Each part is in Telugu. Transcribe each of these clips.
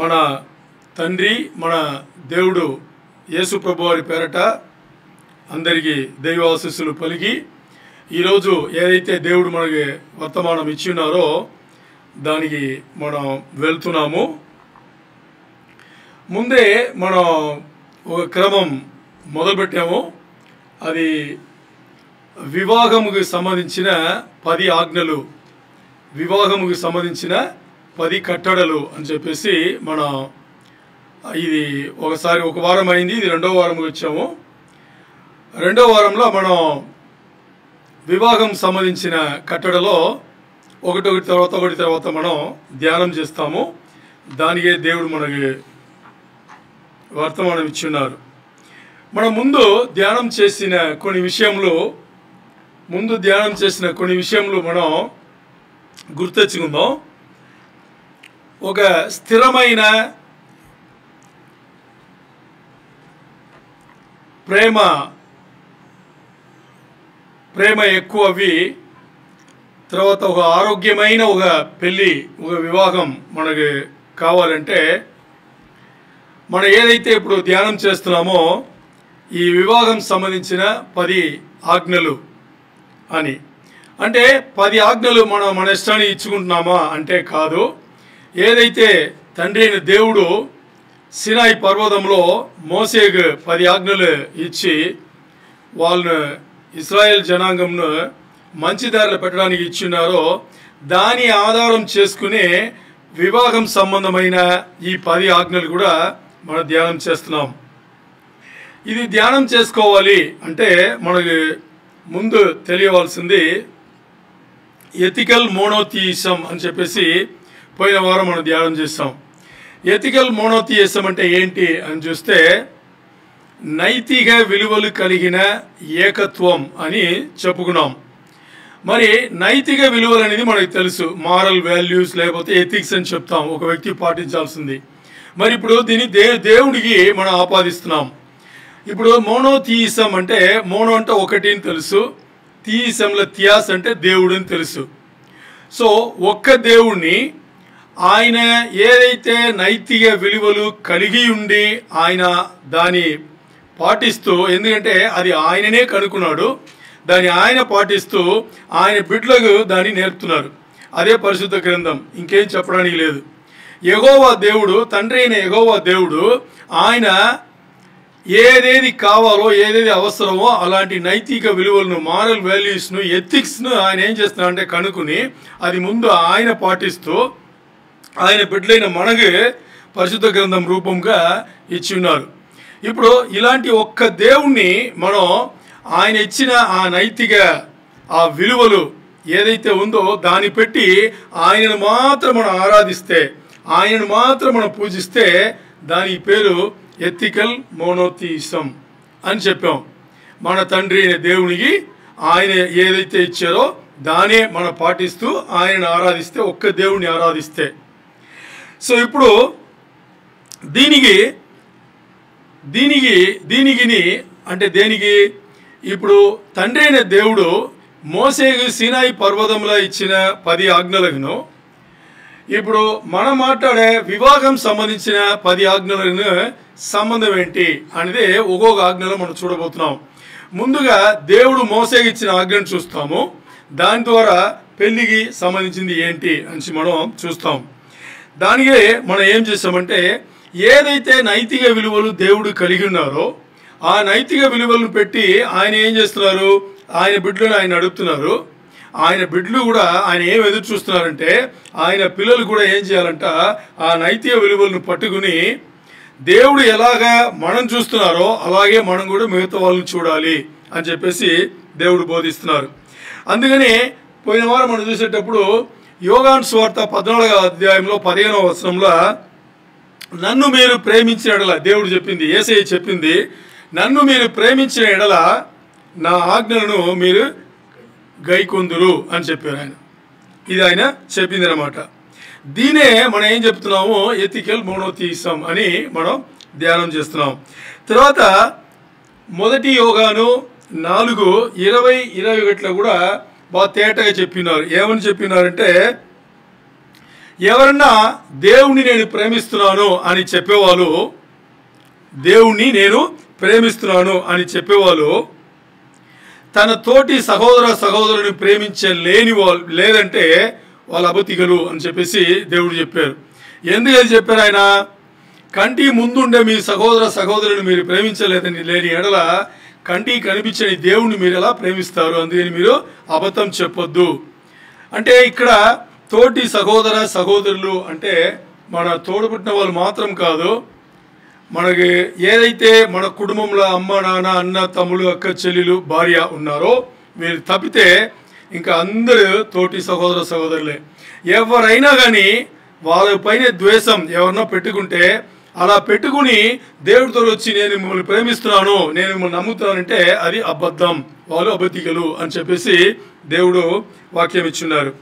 మన తండ్రి మన దేవుడు యేసు ప్రభువారి పేరట అందరికీ దైవాశీస్సులు పలికి ఈరోజు ఏదైతే దేవుడు మనకి వర్తమానం ఇచ్చినారో దానికి మనం వెళ్తున్నాము. ముందే మనం ఒక క్రమం మొదలుపెట్టాము. అది వివాహముకు సంబంధించిన 10 ఆజ్ఞలు, వివాహముకు సంబంధించిన 10 కట్టడలు అని చెప్పేసి మనం ఇది ఒకసారి ఒక వారం అయింది, ఇది రెండో వారంకి వచ్చాము. రెండో వారంలో మనం వివాహం సంబంధించిన కట్టడలో ఒకటి తర్వాత మనం ధ్యానం చేస్తాము. దానికే దేవుడు మనకి వర్తమానం ఇచ్చున్నారు. మనం ముందు ధ్యానం చేసిన కొన్ని విషయంలో మనం గుర్తెచ్చుకుందాం. ఒక స్థిరమైన ప్రేమ ఎక్కువ అవి, తర్వాత ఒక ఆరోగ్యమైన ఒక పెళ్ళి, ఒక వివాహం మనకి కావాలంటే మనం ఏదైతే ఇప్పుడు ధ్యానం చేస్తున్నామో ఈ వివాహం సంబంధించిన 10 ఆజ్ఞలు అని. అంటే 10 ఆజ్ఞలు మనం మన ఇష్టాన్ని ఇచ్చుకుంటున్నామా అంటే కాదు. ఏదైతే తండ్రి అయిన దేవుడు సినాయి పర్వతంలో మోసేకు 10 ఆజ్ఞలు ఇచ్చి వాళ్ళను ఇశ్రాయేల్ జనాంగంను మంచి దారిలో పెట్టడానికి ఇచ్చినారో దాని ఆధారం చేసుకునే వివాహం సంబంధమైన ఈ 10 ఆజ్ఞలు కూడా మనం ధ్యానం చేస్తున్నాం. ఇది ధ్యానం చేసుకోవాలి అంటే మనకి ముందు తెలియవలసింది ఎథికల్ మోనోథియిజం అని చెప్పేసి పోయిన వారం మనం ధ్యానం చేస్తాం. ఎథికల్ మోనోథియిజం అంటే ఏంటి అని చూస్తే నైతిక విలువలు కలిగిన ఏకత్వం అని చెప్పుకున్నాం. మరి నైతిక విలువలు అనేది మనకు తెలుసు, మారల్ వాల్యూస్ లేకపోతే ఎథిక్స్ అని చెప్తాం, ఒక వ్యక్తి పాటించాల్సింది. మరి ఇప్పుడు దీన్ని దేవుడికి మనం ఆపాదిస్తున్నాం. ఇప్పుడు మోనోథియిజం అంటే మోనో అంటే ఒకటి అని తెలుసు, థియిజంలో థియాస్ అంటే దేవుడు అని తెలుసు. సో ఒక్క దేవుణ్ణి ఆయన ఏదైతే నైతిక విలువలు కలిగి ఉండి ఆయన దాన్ని పాటిస్తూ, ఎందుకంటే అది ఆయననే కనుక్కున్నాడు, దాన్ని ఆయన పాటిస్తూ ఆయన బిడ్డలకు దాన్ని నేర్పుతున్నారు. అదే పరిశుద్ధ గ్రంథం, ఇంకేం చెప్పడానికి లేదు. యెహోవా దేవుడు, తండ్రి అయిన యెహోవా దేవుడు ఆయన ఏదేది కావాలో ఏదేది అవసరమో అలాంటి నైతిక విలువలను, మారల్ వాల్యూస్ను, ఎథిక్స్ను ఆయన ఏం చేస్తున్నారంటే కనుక్కుని అది ముందు ఆయన పాటిస్తూ ఆయన బిడ్డలైన మనకు పరిశుద్ధ గ్రంథం రూపంగా ఇచ్చి ఉన్నారు. ఇప్పుడు ఇలాంటి ఒక్క దేవుణ్ణి మనం ఆయన ఇచ్చిన ఆ నైతిక ఆ విలువలు ఏదైతే ఉందో దాన్ని పెట్టి ఆయనను మాత్రం మనం ఆరాధిస్తే, ఆయనను మాత్రం మనం పూజిస్తే దాని పేరు ఎథికల్ మోనోథియిజం అని చెప్పాం. మన తండ్రి అయిన దేవునికి ఆయన ఏదైతే ఇచ్చారో దానే మనం పాటిస్తూ ఆయనను ఆరాధిస్తే, ఒక్క దేవుణ్ణి ఆరాధిస్తే. సో ఇప్పుడు దీనికి అంటే దేనికి ఇప్పుడు తండ్రి అయిన దేవుడు మోసేకు సీనాయి పర్వతంలో ఇచ్చిన 10 ఆజ్ఞలను ఇప్పుడు మనం మాట్లాడే వివాహం సంబంధించిన 10 ఆజ్ఞలను సంబంధం ఏంటి అనేది ఒక్కొక్క ఆజ్ఞలో మనం చూడబోతున్నాం. ముందుగా దేవుడు మోసేకు ఇచ్చిన ఆజ్ఞను చూస్తాము, దాని ద్వారా పెళ్లికి సంబంధించింది ఏంటి అని మనం చూస్తాం. దానికే మనం ఏం చేస్తామంటే ఏదైతే నైతిక విలువలు దేవుడు కలిగి ఉన్నారో ఆ నైతిక విలువలను పెట్టి ఆయన ఏం చేస్తున్నారు, ఆయన బిడ్డలను ఆయన నడుపుతున్నారు. ఆయన బిడ్డలు కూడా ఆయన ఏం ఎదురు చూస్తున్నారంటే ఆయన పిల్లలు కూడా ఏం చేయాలంట, ఆ నైతిక విలువలను పట్టుకుని దేవుడు ఎలాగా మనం చూస్తున్నారో అలాగే మనం కూడా మిగతా వాళ్ళని చూడాలి అని చెప్పేసి దేవుడు బోధిస్తున్నారు. అందుకని పోయిన వారం మనం చూసేటప్పుడు యోహాను సువార్త 14వ అధ్యాయంలో 15వ వచనంలో నన్ను మీరు ప్రేమించిన ఎడల, దేవుడు చెప్పింది, యేసయ్య చెప్పింది, నన్ను మీరు ప్రేమించిన ఎడల నా ఆజ్ఞలను మీరు గైకొందురు అని చెప్పారు ఆయన. ఇది ఆయన చెప్పింది అన్నమాట. దీనే మనం ఏం చెప్తున్నాము, ఎథికల్ మోనోథియిజం అని మనం ధ్యానం చేస్తున్నాం. తర్వాత 1 యోహాను 4:20-21 కూడా బాగా తేటగా చెప్పినారు. ఏమని చెప్పినారంటే ఎవరన్నా దేవుణ్ణి నేను ప్రేమిస్తున్నాను అని చెప్పేవాళ్ళు, దేవుణ్ణి నేను ప్రేమిస్తున్నాను అని చెప్పేవాళ్ళు తన తోటి సహోదరుని ప్రేమించలేని వాళ్ళు లేదంటే వాళ్ళు అబద్ధికులు అని చెప్పేసి దేవుడు చెప్పారు. ఎందుకు అది చెప్పారు ఆయన? కంటి ముందుండే మీ సహోదరుని మీరు ప్రేమించలేదని లేని ఎడల కంటికి కనిపించని దేవుణ్ణి మీరు ఎలా ప్రేమిస్తారు? అందుకని మీరు అబద్ధం చెప్పొద్దు. అంటే ఇక్కడ తోటి సహోదరులు అంటే మన తోడుపుట్టిన వాళ్ళు మాత్రం కాదు, మనకి ఏదైతే మన కుటుంబంలో అమ్మ నాన్న అన్న తమ్ముడు అక్క చెల్లెలు భార్య ఉన్నారో వీరు తప్పితే ఇంకా అందరూ తోటి సహోదరులే. ఎవరైనా కానీ వాళ్ళపైన ద్వేషం ఎవరన్నా పెట్టుకుంటే అలా పెట్టుకుని దేవుడితో వచ్చి నేను మిమ్మల్ని ప్రేమిస్తున్నాను, నేను మిమ్మల్ని నమ్ముతానంటే అది అబద్ధం, వాళ్ళు అబద్ధికులు అని చెప్పేసి దేవుడు వాక్యం ఇచ్చున్నారు.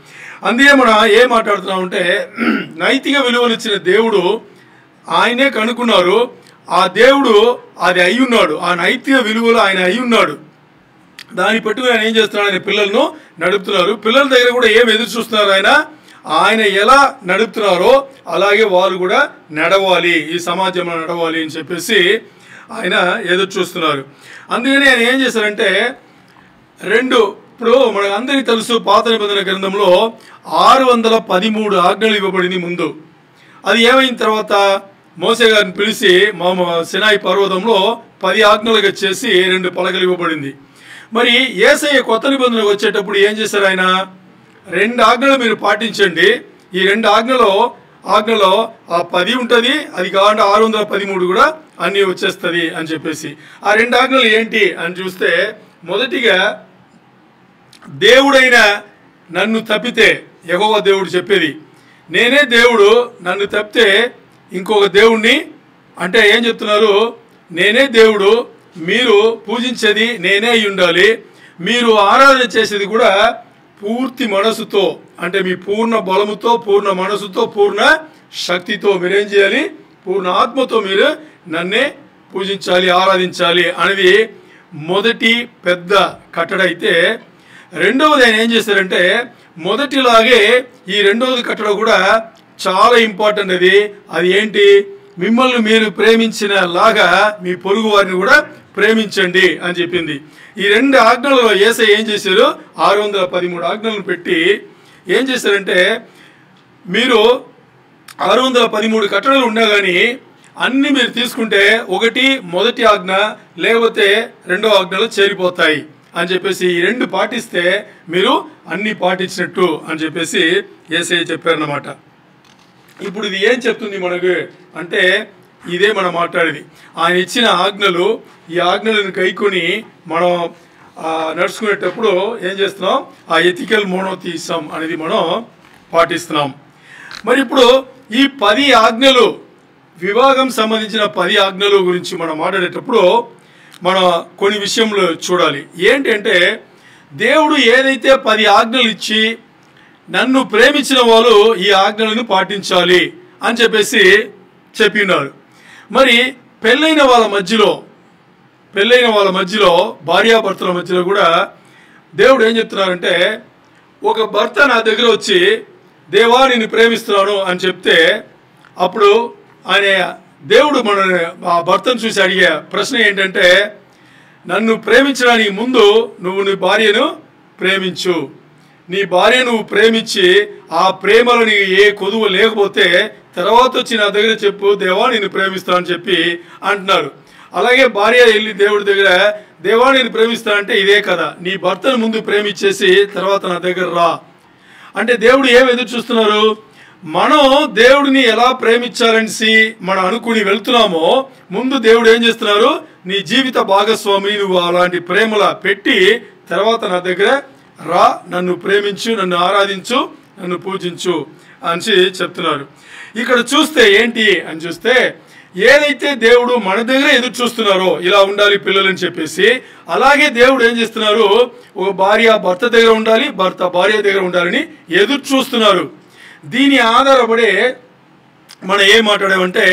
అందుకే మనం ఏం మాట్లాడుతున్నామంటే నైతిక విలువలు ఇచ్చిన దేవుడు ఆయనే కనుక్కున్నారు. ఆ దేవుడు అది అయి ఉన్నాడు, ఆ నైతిక విలువలు ఆయన అయి ఉన్నాడు. దాన్ని పెట్టుకుని ఆయన ఏం చేస్తున్నాడు? ఆయన పిల్లలను నడుపుతున్నారు. పిల్లల దగ్గర కూడా ఏం ఎదురు చూస్తున్నారు? ఆయన ఎలా నడుపుతున్నారో అలాగే వాళ్ళు కూడా నడవాలి, ఈ సమాజంలో నడవాలి అని చెప్పేసి ఆయన ఎదురు చూస్తున్నారు. అందుకని ఆయన ఏం చేశారంటే ఇప్పుడు మనకు అందరికీ తెలుసు పాత నిబంధన గ్రంథంలో 613 ఆజ్ఞలు ఇవ్వబడింది ముందు. అది ఏమైన తర్వాత మోసే గారిని పిలిచి సినాయి పర్వతంలో 10 ఆజ్ఞలుగా చేసి 2 పలకలు ఇవ్వబడింది. మరి యేసయ్య కొత్త నిబంధనకు వచ్చేటప్పుడు ఏం చేశారు? ఆయన 2 ఆజ్ఞలు మీరు పాటించండి, ఈ 2 ఆజ్ఞలో ఆ 10 ఉంటుంది, అది కాకుండా 613 కూడా అన్నీ వచ్చేస్తుంది అని చెప్పేసి. ఆ 2 ఆజ్ఞలు ఏంటి అని చూస్తే, మొదటిగా దేవుడైన నన్ను తప్పితే, యెహోవా దేవుడు చెప్పేది, నేనే దేవుడు, నన్ను తప్పితే ఇంకొక దేవుణ్ణి అంటే ఏం చెప్తున్నారు? నేనే దేవుడు, మీరు పూజించేది నేనే అయి ఉండాలి, మీరు ఆరాధన చేసేది కూడా పూర్తి మనసుతో అంటే మీ పూర్ణ బలముతో, పూర్ణ మనసుతో, పూర్ణ శక్తితో మీరేం చేయాలి? పూర్ణ ఆత్మతో మీరు నన్నే పూజించాలి, ఆరాధించాలి అనేది మొదటి పెద్ద కట్టడ అయితే, రెండవది ఆయన ఏం చేశారంటే మొదటిలాగే ఈ రెండవది కట్టడ కూడా చాలా ఇంపార్టెంట్. అది ఏంటి? మిమ్మల్ని మీరు ప్రేమించిన లాగా మీ పొరుగు వారిని కూడా ప్రేమించండి అని చెప్పింది. ఈ 2 ఆజ్ఞలలో యేసయ్య ఏం చేశారు? 613 ఆజ్ఞలను పెట్టి ఏం చేశారంటే, మీరు 613 కట్టడలు ఉన్నా కానీ అన్ని మీరు తీసుకుంటే మొదటి ఆజ్ఞ లేకపోతే 2వ ఆజ్ఞలో చేరిపోతాయి అని చెప్పేసి ఈ 2 పాటిస్తే మీరు అన్ని పాటించినట్టు అని చెప్పేసి యేసయ్య చెప్పారన్నమాట. ఇప్పుడు ఇది ఏం చెప్తుంది మనకు అంటే, ఇదే మనం మాట్లాడేది. ఆయన ఇచ్చిన ఆజ్ఞలు, ఈ ఆజ్ఞలను కైకొని మనం నడుచుకునేటప్పుడు ఏం చేస్తున్నాం? ఆ ఎథికల్ మోనోథియిజం అనేది మనం పాటిస్తున్నాం. మరి ఇప్పుడు ఈ 10 ఆజ్ఞలు, వివాహం సంబంధించిన 10 ఆజ్ఞలు గురించి మనం మాట్లాడేటప్పుడు మనం కొన్ని విషయంలో చూడాలి. ఏంటంటే దేవుడు ఏదైతే 10 ఆజ్ఞలు ఇచ్చి నన్ను ప్రేమించిన వాళ్ళు ఈ ఆజ్ఞలను పాటించాలి అని చెప్పేసి చెప్పినారు. మరి పెళ్ళైన వాళ్ళ మధ్యలో భార్యాభర్తల మధ్యలో కూడా దేవుడు ఏం చెప్తున్నారంటే, ఒక భర్త నా దగ్గర వచ్చి దేవా నిన్ను ప్రేమిస్తున్నాను అని చెప్తే అప్పుడు దేవుడు ఆ భర్తను చూసి అడిగే ప్రశ్న ఏంటంటే, నన్ను ప్రేమించడానికి ముందు నువ్వు నీ భార్యను ప్రేమించు, నీ భార్య నువ్వు ప్రేమించి ఆ ప్రేమలో నీకు ఏ కొదువు లేకపోతే తర్వాత వచ్చి నా దగ్గర చెప్పు దేవా నిన్ను ప్రేమిస్తా అని చెప్పి అంటున్నారు. అలాగే భార్య వెళ్ళి దేవుడి దగ్గర దేవా నేను ప్రేమిస్తానంటే ఇదే కదా, నీ భర్తను ముందు ప్రేమించేసి తర్వాత నా దగ్గర రా అంటే దేవుడు ఏం ఎదురు చూస్తున్నారు? మనం దేవుడిని ఎలా ప్రేమించాలనేసి మనం అనుకుని వెళ్తున్నామో ముందు దేవుడు ఏం చేస్తున్నారు? నీ జీవిత భాగస్వామి నువ్వు అలాంటి ప్రేమలా పెట్టి తర్వాత నా దగ్గర రా, నన్ను ప్రేమించు, నన్ను ఆరాధించు, నన్ను పూజించు అని చెప్తున్నారు. ఇక్కడ చూస్తే ఏంటి అని చూస్తే, ఏదైతే దేవుడు మన దగ్గర ఎదురు చూస్తున్నారో ఇలా ఉండాలి పిల్లలని చెప్పేసి, అలాగే దేవుడు ఏం చేస్తున్నారు? ఒక భార్య భర్త దగ్గర ఉండాలి, భర్త భార్య దగ్గర ఉండాలని ఎదురు చూస్తున్నారు. దీని ఆధారపడే మనం ఏం మాట్లాడామంటే,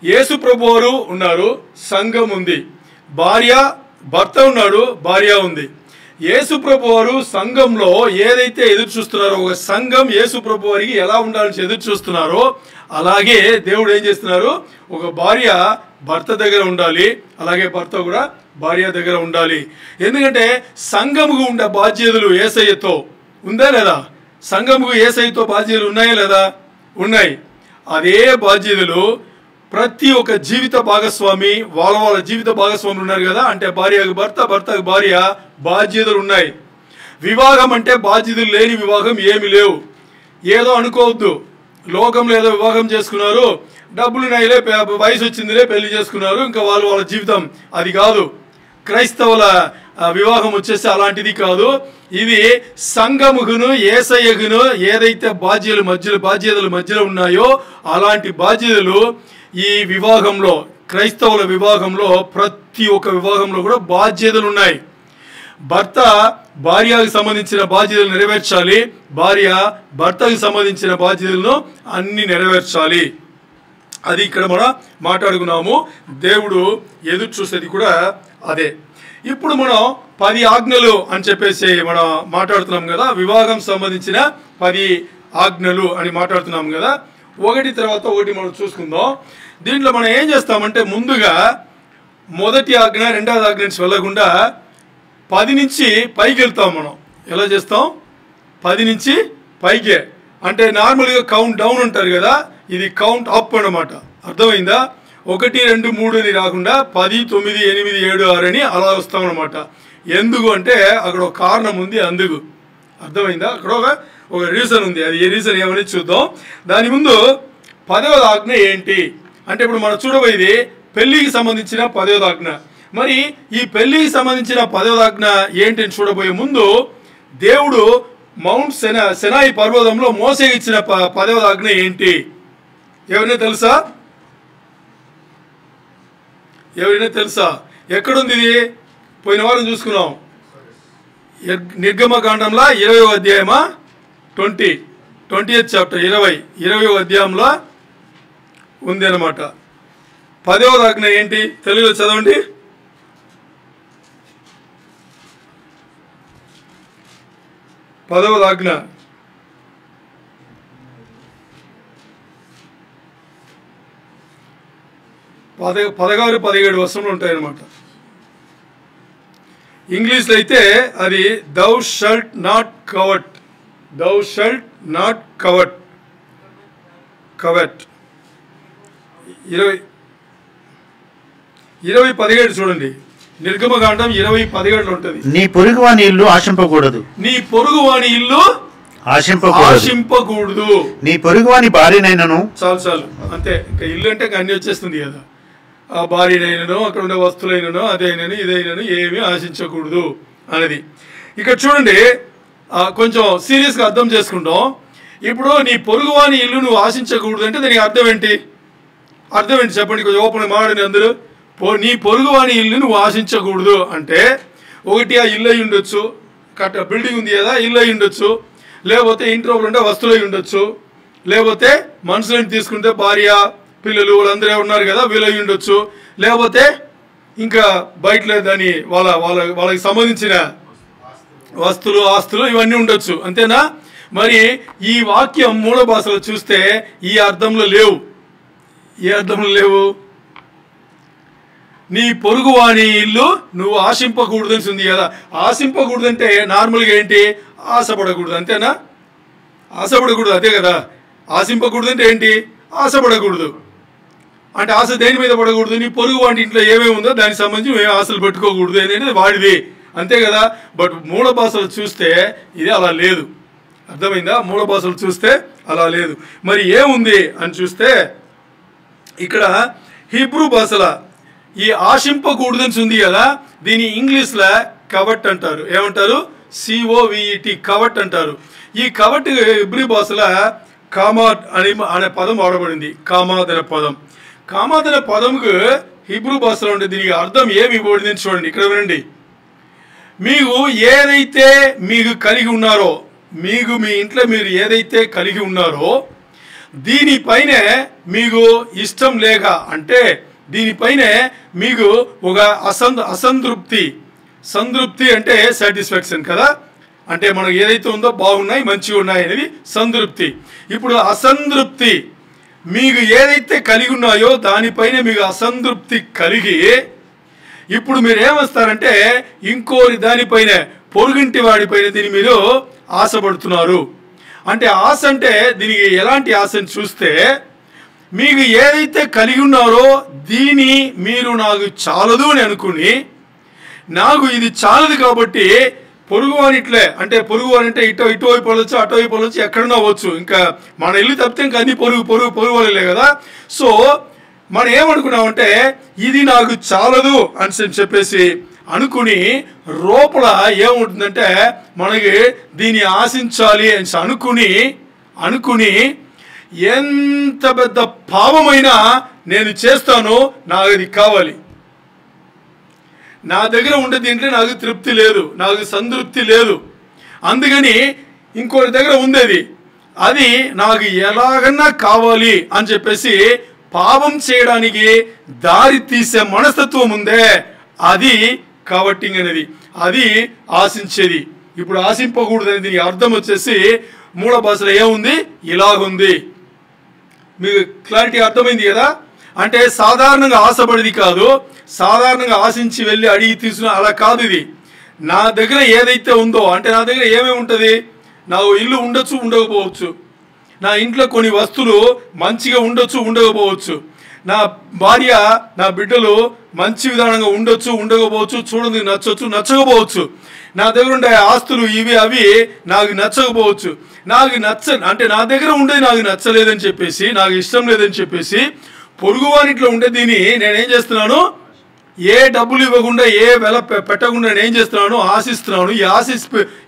యేసు ప్రభువారు ఉన్నారు, సంఘం ఉంది, భర్త ఉన్నాడు, భార్య ఉంది. యేసు ప్రభు వారు సంఘంలో ఏదైతే ఎదురు చూస్తున్నారో, ఒక సంఘం యేసు ప్రభు వారికి ఎలా ఉండాలని ఎదురు చూస్తున్నారో అలాగే దేవుడు ఏం చేస్తున్నారు, ఒక భార్య భర్త దగ్గర ఉండాలి, అలాగే భర్త కూడా భార్య దగ్గర ఉండాలి. ఎందుకంటే సంఘముకు ఉండే బాధ్యతలు యేసయ్యతో ఉందా లేదా? సంఘముకు యేసయ్యతో బాధ్యతలు ఉన్నాయా లేదా? ఉన్నాయి. అదే బాధ్యతలు ప్రతి ఒక్క జీవిత భాగస్వామి వాళ్ళ జీవిత భాగస్వాములు ఉన్నారు కదా, అంటే భార్యకు భర్త, భర్తకు భార్య బాధ్యతలు ఉన్నాయి. వివాహం అంటే బాధ్యతలు లేని వివాహం ఏమి లేవు. ఏదో అనుకోవద్దు, లోకంలో ఏదో వివాహం చేసుకున్నారు, డబ్బులు నైలే, వయసు వచ్చిందిలే, పెళ్లి చేసుకున్నారు, ఇంకా వాళ్ళ జీవితం. అది కాదు. క్రైస్తవుల వివాహం వచ్చేసి అలాంటిది కాదు. ఇది సంఘముకును యేసయ్యకును ఏదైతే బాధ్యతలు మధ్యలో ఉన్నాయో అలాంటి బాధ్యతలు ఈ వివాహంలో, క్రైస్తవుల వివాహంలో, ప్రతి ఒక్క వివాహంలో కూడా బాధ్యతలు ఉన్నాయి. భర్త భార్యకు సంబంధించిన బాధ్యతలు నెరవేర్చాలి, భార్య భర్తకు సంబంధించిన బాధ్యతలను అన్ని నెరవేర్చాలి. అది ఇక్కడ మనం మాట్లాడుకున్నాము. దేవుడు ఎదురు చూసేది కూడా అదే. ఇప్పుడు మనం 10 ఆజ్ఞలు అని చెప్పేసి మనం మాట్లాడుతున్నాం కదా, వివాహం సంబంధించిన 10 ఆజ్ఞలు అని మాట్లాడుతున్నాం కదా. ఒకటి తర్వాత ఒకటి మనం చూసుకుందాం. దీంట్లో మనం ఏం చేస్తామంటే ముందుగా మొదటి ఆజ్ఞ రెండవ ఆజ్ఞ నుంచి వెళ్ళకుండా 10 నుంచి పైకి వెళ్తాం. మనం ఎలా చేస్తాం? 10 నుంచి పైకే. అంటే నార్మల్గా కౌంట్ డౌన్ ఉంటారు కదా, ఇది కౌంట్ అప్ అన్నమాట. అర్థమైందా? 1 2 3 అని రాకుండా 10 9 8 7 6 అని అలా వస్తాం అన్నమాట. ఎందుకు అంటే అక్కడ ఒక కారణం ఉంది, అందుకు. అర్థమైందా? అక్కడ ఒక రీజన్ ఉంది. అది ఏ రీజన్ ఏమని చూద్దాం. దాని ముందు 10వ ఆజ్ఞ ఏంటి అంటే, ఇప్పుడు మనం చూడబోయేది పెళ్లికి సంబంధించిన 10వ ఆజ్ఞ. మరి ఈ పెళ్లికి సంబంధించిన 10వ ఆజ్ఞ ఏంటి అని చూడబోయే ముందు, దేవుడు మౌంట్ సెనాయి పర్వతంలో మోసే ఇచ్చిన 10వ ఆజ్ఞ ఏంటి? ఎవరైనా తెలుసా? ఎక్కడుంది ఇది? పోయిన వారం చూసుకున్నాం. నిర్గమకాండంలో 20వ అధ్యాయమా, 20th చాప్టర్ 20వ అధ్యాయంలో ఉంది అన్నమాట. 10వ ఆజ్ఞ ఏంటి? తెలుగులో చదవండి. 10వ ఆజ్ఞ 16, 17 వర్షంలో ఉంటాయన్నమాట. ఇంగ్లీష్లో అయితే అది thou shalt not covet. 20:17 చూడండి. నిర్గమకాండం 20:17 ఉంటుంది. నీ పొరుగువాని ఇల్లు ఆశింపకూడదు. ఆశింపకూడదు. నీ పొరుగువాని భార్యనైనను. చాలు అంతే. ఇంకా ఇల్లు అంటే అన్ని వచ్చేస్తుంది కదా. ఆ భార్యనైనను, అక్కడ ఉండే వస్తువులైనను, అదైనను ఇదైనను ఏమీ ఆశించకూడదు అనేది. ఇక్కడ చూడండి, కొంచెం సీరియస్గా అర్థం చేసుకుంటాం. ఇప్పుడు నీ పొరుగువాని ఇల్లు నువ్వు ఆశించకూడదు అంటే దానికి అర్థం ఏంటి చెప్పండి, కొంచెం ఓపెన్ మాట్లాడిన అందరూ. నీ పొరుగువాని ఇల్లు నువ్వు ఆశించకూడదు అంటే, ఒకటి ఆ ఇల్లు అయి ఉండొచ్చు, బిల్డింగ్ ఉంది కదా, ఇల్లు అయి ఉండొచ్చు, లేకపోతే ఇంట్లో ఉండే వస్తువులు అయి ఉండొచ్చు, లేకపోతే మనుషులను తీసుకుంటే భార్య పిల్లలు వాళ్ళందరూ ఉన్నారు కదా, వీళ్ళు అయి ఉండొచ్చు, లేకపోతే ఇంకా బయట లేదని వాళ్ళకి సంబంధించిన వస్తువులు ఆస్తులు ఇవన్నీ ఉండొచ్చు. అంతేనా? మరి ఈ వాక్యం మూల భాషలో చూస్తే ఈ అర్థంలో లేవు. ఏ అర్థంలో లేవు? నీ పొరుగువాని ఇల్లు నువ్వు ఆశింపకూడదు అని ఉంది కదా. ఆశింపకూడదు అంటే నార్మల్గా ఏంటి? ఆశపడకూడదు. అంతేనా? ఆశపడకూడదు, అదే కదా. ఆశింపకూడదు అంటే ఏంటి? ఆశపడకూడదు. అంటే ఆశ దేని మీద పడకూడదు? నీ పొరుగు వాటి ఇంట్లో ఏమేమి ఉందో దానికి సంబంధించి మేము ఆశలు పెట్టుకోకూడదు ఏంటంటే వాడిది, అంతే కదా. బట్ మూల భాషలు చూస్తే ఇది అలా లేదు. అర్థమైందా? మూల భాషలు చూస్తే అలా లేదు. మరి ఏముంది అని చూస్తే ఇక్కడ హీబ్రూ భాషల ఈ ఆశింపకూడదని ఉంది కదా, దీని ఇంగ్లీష్లో కవట్ అంటారు. ఏమంటారు? COVET, కవట్ అంటారు. ఈ కవట్ హీబ్రూ భాషలో కామాద్ అనే పదం వాడబడింది. కామాద్ అనే పదం. కామాద్ అనే పదంకు హీబ్రూ భాషలో ఉండే దీనికి అర్థం ఏమి ఇవ్వబడింది చూడండి. ఇక్కడ వినండి. మీకు ఏదైతే మీకు కలిగి ఉన్నారో, మీకు మీ ఇంట్లో మీరు ఏదైతే కలిగి ఉన్నారో దీనిపైనే మీకు ఇష్టం లేక, అంటే దీనిపైనే మీకు ఒక అసంతృప్తి, సంతృప్తి అంటే సాటిస్ఫాక్షన్ కదా, అంటే మనకు ఏదైతే ఉందో బాగున్నాయి మంచిగా ఉన్నాయి అనేది సంతృప్తి. ఇప్పుడు అసంతృప్తి, మీకు ఏదైతే కలిగి ఉన్నాయో దానిపైన మీకు అసంతృప్తి కలిగి ఇప్పుడు మీరు ఏమొస్తారంటే ఇంకోరి దానిపైన, పొరుగింటి వాడిపైన దీని మీరు ఆశపడుతున్నారు. అంటే ఆశ అంటే దీనికి ఎలాంటి ఆశని చూస్తే, మీకు ఏదైతే కలిగి ఉన్నారో దీని మీరు నాకు చాలదు అని అనుకుని, నాకు ఇది చాలదు కాబట్టి పొరుగువానిట్లే, అంటే పొరుగువాని అంటే ఇటువైపు వెళ్ళొచ్చు అటువైపు వెళ్ళొచ్చు ఎక్కడన్నా అవ్వచ్చు, ఇంకా మన ఇల్లు తప్పితే ఇంకా అన్ని పొరుగు వాళ్ళే కదా. సో మనం ఏమనుకున్నామంటే ఇది నాకు చాలదు అని చెప్పేసి అనుకుని లోపల ఏముంటుందంటే మనకి దీన్ని ఆశించాలి అని అనుకుని ఎంత పెద్ద పాపమైనా నేను చేస్తానో నాకు అది కావాలి, నా దగ్గర ఉండే దీంట్లో నాకు తృప్తి లేదు, నాకు సంతృప్తి లేదు, అందుకని ఇంకోటి దగ్గర ఉంది అది నాకు ఎలాగన్నా కావాలి అని చెప్పేసి పాపం చేయడానికి దారి తీసే మనస్తత్వం ఉందే అది కవటింగ్ అనేది, అది ఆశించేది. ఇప్పుడు ఆశింపకూడదని దీనికి అర్థం వచ్చేసి మూల భాషలో ఏముంది, ఇలాగుంది. మీకు క్లారిటీ అర్థమైంది కదా. అంటే సాధారణంగా ఆశపడేది కాదు, సాధారణంగా ఆశించి వెళ్ళి అడిగి తీసుకున్న అలా కాదు. ఇది నా దగ్గర ఏదైతే ఉందో, అంటే నా దగ్గర ఏమేమి ఉంటుంది, నాకు ఇల్లు ఉండొచ్చు ఉండకపోవచ్చు, నా ఇంట్లో కొన్ని వస్తువులు మంచిగా ఉండొచ్చు ఉండకపోవచ్చు, నా భార్య నా బిడ్డలు మంచి విధానంగా ఉండొచ్చు ఉండకపోవచ్చు, చూడడానికి నచ్చవచ్చు నచ్చకపోవచ్చు, నా దగ్గర ఉండే ఆస్తులు ఇవి అవి నాకు నచ్చకపోవచ్చు, అంటే నా దగ్గర ఉండేది నాకు నచ్చలేదని చెప్పేసి, నాకు ఇష్టం లేదని చెప్పేసి పొరుగువానిట్లో ఉండే దీన్ని నేనేం చేస్తున్నాను, ఏ డబ్బులు ఇవ్వకుండా ఏ వెల పెట్టకుండా నేనేం చేస్తున్నాను, ఆశిస్తున్నాను.